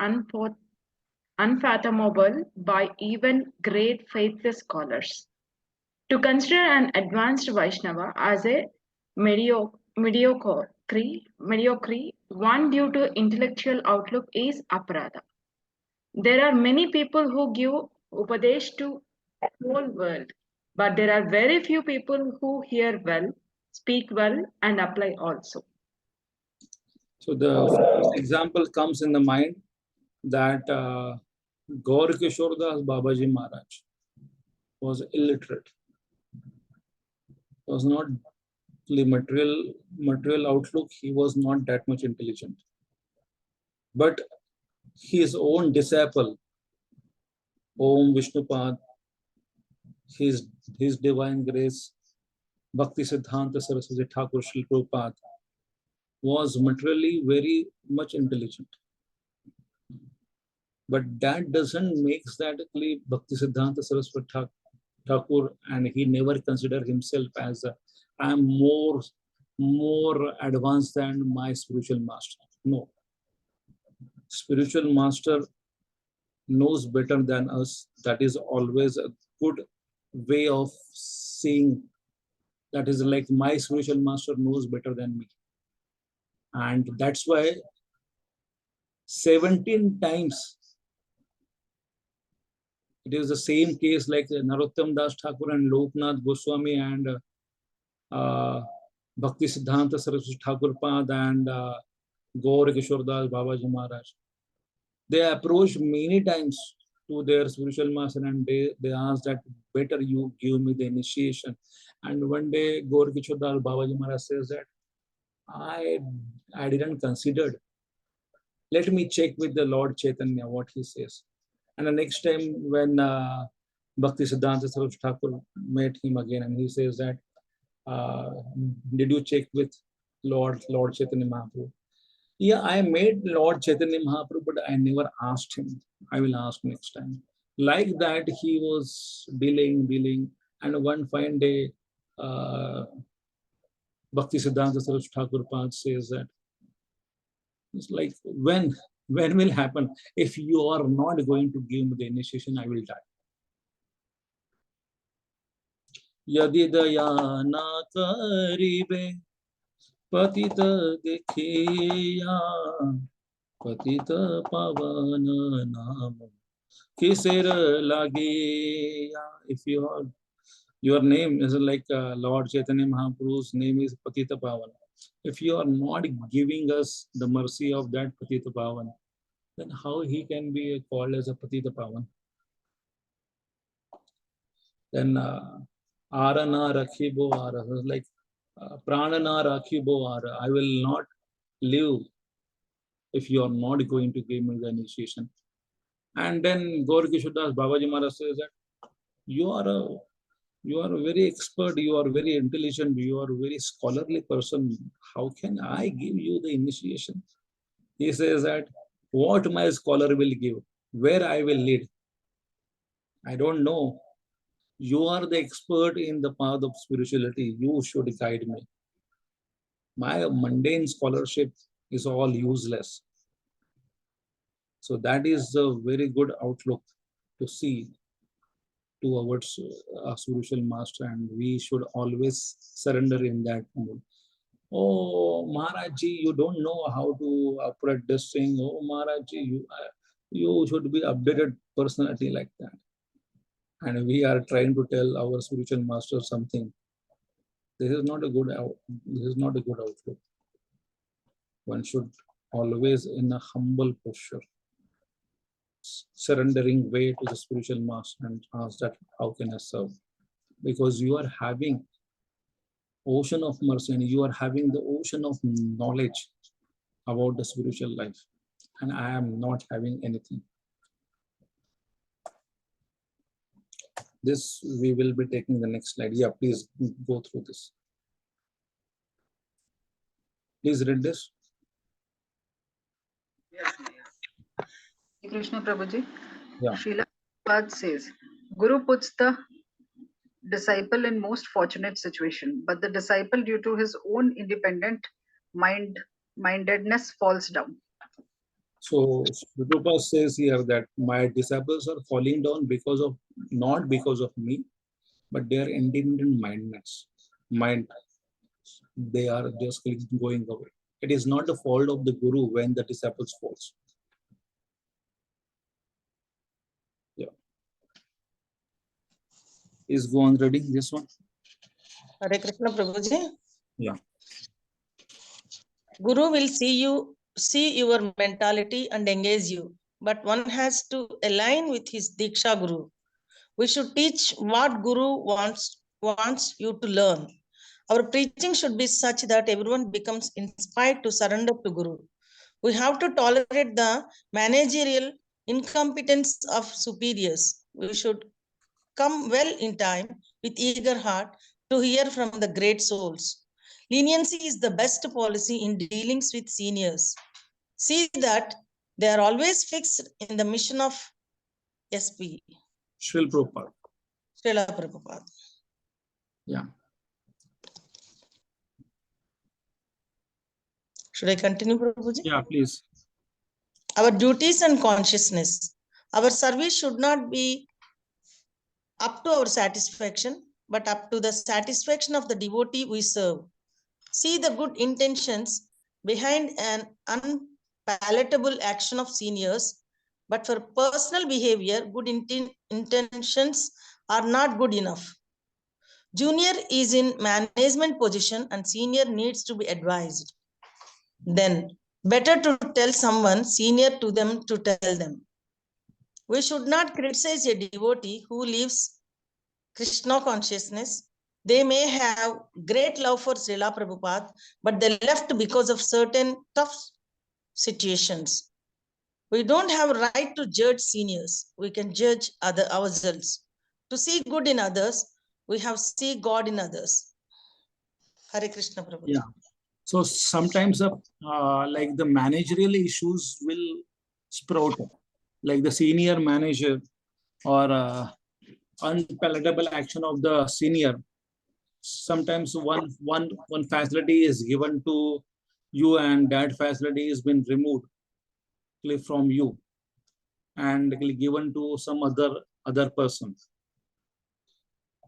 unfathomable by even great faithless scholars. To consider an advanced Vaishnava as a mediocre, one due to intellectual outlook is aparadha. There are many people who give upadesh to the whole world, but there are very few people who hear well, speak well, and apply also. So the first example comes in the mind that Gaur Kishore Das Babaji Maharaj was illiterate. Was not the material outlook. He was not that much intelligent. But his own disciple, Om Vishnupad, his divine grace, Bhakti Siddhanta Saraswati Thakur Srila Prabhupada, was materially very much intelligent. But that doesn't make that Bhakti Siddhanta Saraswati Thakur, and he never considered himself as I'm more advanced than my spiritual master. No. Spiritual master knows better than us. That is always a good way of seeing. That is like my spiritual master knows better than me. And that's why 17 times it is the same case like Narottam Das Thakur and Loknath Goswami and Bhakti Siddhanta Saraswati Thakur Pad and Gaur Kishore Das Babaji Maharaj. They approached many times to their spiritual master and they asked that better you give me the initiation. And one day Gaur Kishore Das Babaji Maharaj says that I didn't consider. Let me check with the Lord Chaitanya what he says. And the next time when Bhakti Siddhanta Saraswati Thakur met him again and he says that did you check with Lord Chaitanya Mahaprabhu? Yeah, I made Lord Chaitanya Mahaprabhu, but I never asked him. I will ask next time. Like that, he was dealing, and one fine day, Bhakti Siddhanta Saraswati Thakur Pad says that it's like when will happen? If you are not going to give me the initiation, I will die. Yadi daya na karibe patita dekhiya patita pavana naam kisir lagiya. If your name is like Lord Chaitanya Mahaprabhu's name is Patita Pavana. If you are not giving us the mercy of that Patita Pavana, then how he can be called as a Patita Pavana? Then Arana Rakhibo Ara, like Pranana Rakhibo Ara, I will not live if you are not going to give me the initiation. And then Gaur Kishore Das Babaji Maharaj says that you are a very expert, you are very intelligent, you are a very scholarly person. How can I give you the initiation? He says that what my scholar will give, where I will lead, I don't know. You are the expert in the path of spirituality. You should guide me. My mundane scholarship is all useless. So that is a very good outlook to see towards our spiritual master, and we should always surrender in that mood. Oh, Maharajji, you don't know how to operate this thing. Oh, Maharajji, you should be updated personality like that. And we are trying to tell our spiritual master something. This is not a good outlook. One should always in a humble posture, surrendering way to the spiritual master and ask that how can I serve? Because you are having ocean of mercy and you are having the ocean of knowledge about the spiritual life, and I am not having anything. This we will be taking the next slide. Yeah, please go through this. Please read this. Yes, Krishna Prabhuji. Yeah. Srila Prabhupada says, Guru puts the disciple in most fortunate situation, but the disciple, due to his own independent mindedness, falls down. So Prabhupada says here that my disciples are falling down not because of me, but their independent mind. They are just going away. It is not the fault of the Guru when the disciples falls. Yeah. Is go on reading this one. Hare Krishna Prabhuji. Yeah. Guru will see your mentality and engage you. but one has to align with his Diksha Guru. We should teach what Guru wants you to learn. Our preaching should be such that everyone becomes inspired to surrender to Guru. We have to tolerate the managerial incompetence of superiors. We should come well in time with eager heart to hear from the great souls. Leniency is the best policy in dealings with seniors. See that they are always fixed in the mission of SP. Srila Prabhupada. Srila Prabhupada. Yeah. Should I continue, Prabhuji? Yeah, please. Our duties and consciousness. Our service should not be up to our satisfaction, but up to the satisfaction of the devotee we serve. See the good intentions behind an unpalatable action of seniors, but for personal behavior, good intentions are not good enough. Junior is in management position and senior needs to be advised. Then better to tell someone senior to them to tell them. We should not criticize a devotee who lives Krishna consciousness. They may have great love for Srila Prabhupada, but they left because of certain tough situations. We don't have a right to judge seniors. We can judge ourselves. To see good in others, we have see God in others. Hare Krishna Prabhupada. Yeah. So sometimes like the managerial issues will sprout, like the senior manager or unpalatable action of the senior. Sometimes one facility is given to you and that facility has been removed from you and given to some other person,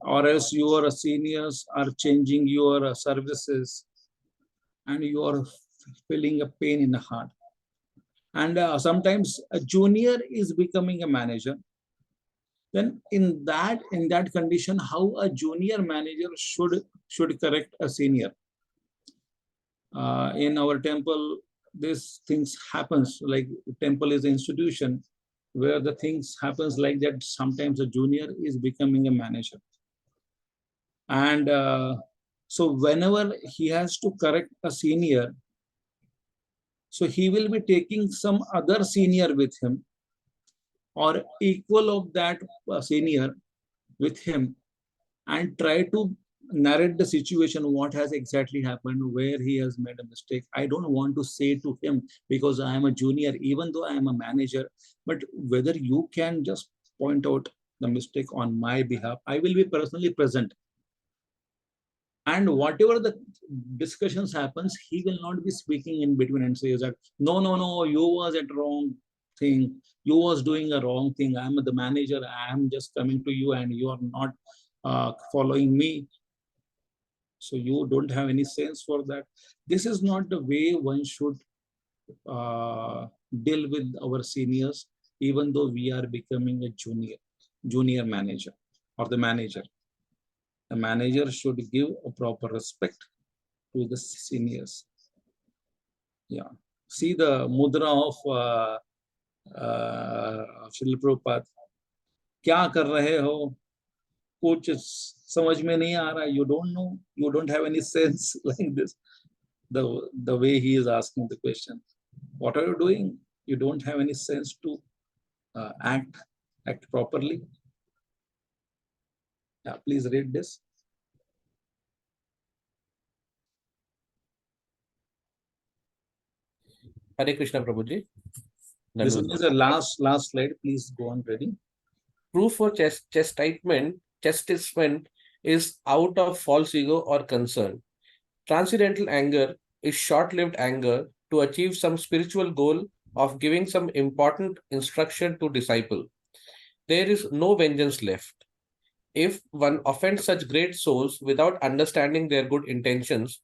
or else your seniors are changing your services and you are feeling a pain in the heart. And sometimes a junior is becoming a manager. Then in that condition, how a junior manager should correct a senior? In our temple, these things happens, like temple is an institution where the things happens like that. Sometimes a junior is becoming a manager, and so whenever he has to correct a senior, so he will be taking some other senior with him or equal of that senior with him and try to narrate the situation, what has exactly happened, where he has made a mistake. I don't want to say to him because I am a junior, even though I am a manager, but whether you can just point out the mistake on my behalf, I will be personally present. And whatever the discussions happens, he will not be speaking in between and says that, no, you was at wrong thing. You was doing a wrong thing. I'm the manager. I am just coming to you and you are not following me. So you don't have any sense for that. This is not the way one should deal with our seniors, even though we are becoming a junior manager or the manager. The manager should give a proper respect to the seniors. Yeah. See the mudra of Srila Prabhupada. क्या कर रहे हो? कुछ समझ में नहीं आ रहा. You don't know. You don't have any sense like this. The way he is asking the question. What are you doing? You don't have any sense to act properly. Yeah, please read this. Hare Krishna Prabhuji. This is the last slide. Please go on reading. Proof for chastisement is out of false ego or concern. Transcendental anger is short-lived anger to achieve some spiritual goal of giving some important instruction to disciple. There is no vengeance left. If one offends such great souls without understanding their good intentions,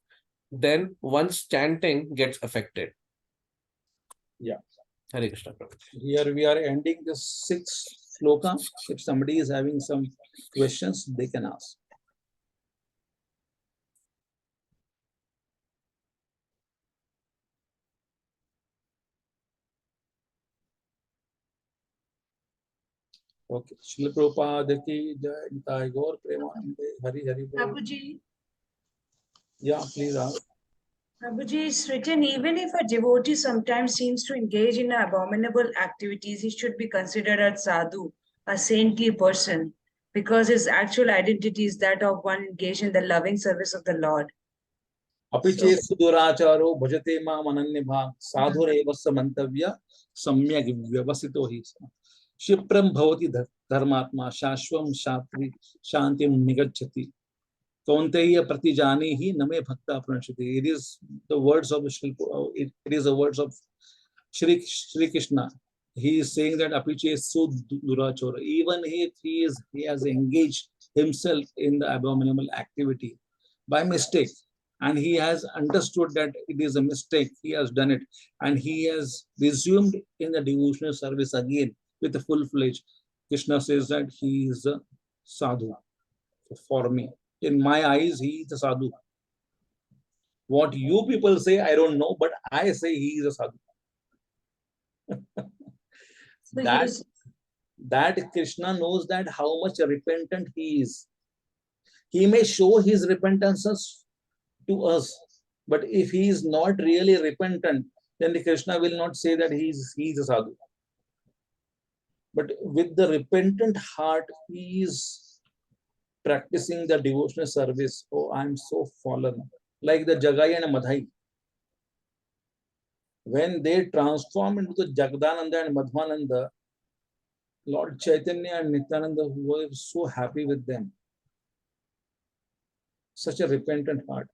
then one's chanting gets affected. Yeah. Hare Krishna. Here we are ending the 6th shloka. If somebody is having some questions, they can ask. Okay. Srila Prabhupada ki jai, Nitai Gaur Premanande, Hari Hari Bol. Prabhuji, Yeah, please ask. Prabhuji, it's written, even if a devotee sometimes seems to engage in abominable activities, he should be considered as sadhu, a saintly person, because his actual identity is that of one engaged in the loving service of the Lord. Apiche suduracharo bhajate ma mananyabha sadhurev samantavya samyak vyavasito hi Shipram bhavati dharmatma shashvam shatri shantim nigacchati Kaunteya pratijani hi name bhakta pranashati. It is the words of it is the words of Shri Krishna. He is saying that apiche sudurachara, even if he has engaged himself in the abominable activity by mistake, and he has understood that it is a mistake, he has done it, and he has resumed in the devotional service again with a full-fledged. Krishna says that he is a sadhu for me. In my eyes, he is a sadhu. What you people say, I don't know, but I say he is a sadhu. that Krishna knows that how much repentant he is. He may show his repentance to us, but if he is not really repentant, then the Krishna will not say that he is a sadhu. But with the repentant heart, he is practicing the devotional service. Oh, I am so fallen. Like the Jagai and Madhai. When they transform into the Jagdananda and Madhvananda, Lord Chaitanya and Nityananda were so happy with them. Such a repentant heart.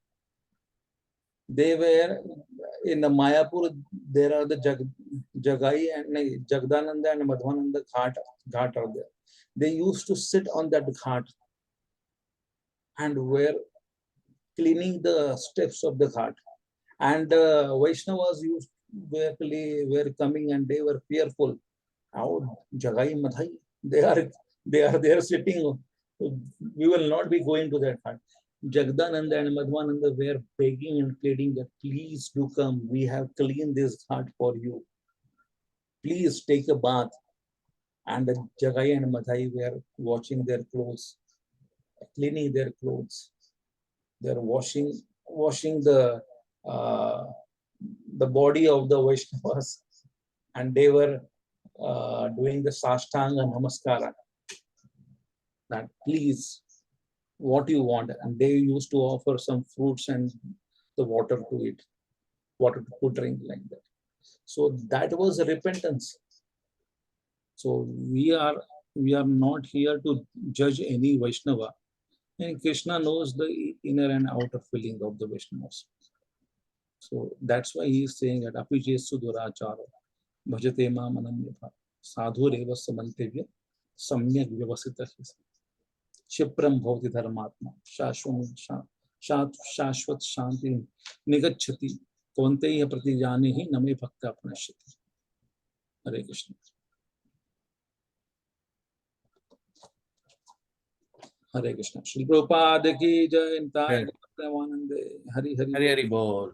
They were in the Mayapur, there are the Jagai and Jagdananda and Madhvananda ghat are there. They used to sit on that ghat and were cleaning the steps of the ghat. And Vaishnavas were coming and they were fearful. How Jagai Madhai, they are there sitting. We will not be going to that ghat. Jagdananda and Madhvananda were begging and pleading that please do come. We have cleaned this ghat for you. Please take a bath. And the Jagai and Madhai were washing their clothes, cleaning their clothes. They're washing the body of the Vaishnavas, and they were doing the Sashtanga Namaskara. That please, what you want, and they used to offer some fruits and the water to eat, water to drink, like that. So that was repentance. So we are not here to judge any Vaishnava, and Krishna knows the inner and outer feeling of the Vaishnavas. So that's why he is saying that apije sudurachara bhajate ma mananyabha sadhu reva samantevya samyak vyavasita Shipram bhavati dharmatma shashvat shanti nigacchati kaunteya pratijani hi name bhakta pranashyati. Hare Krishna. Hare Krishna. Shri Prabhupada ki jai. Hari Hari. Hari Hari Bol.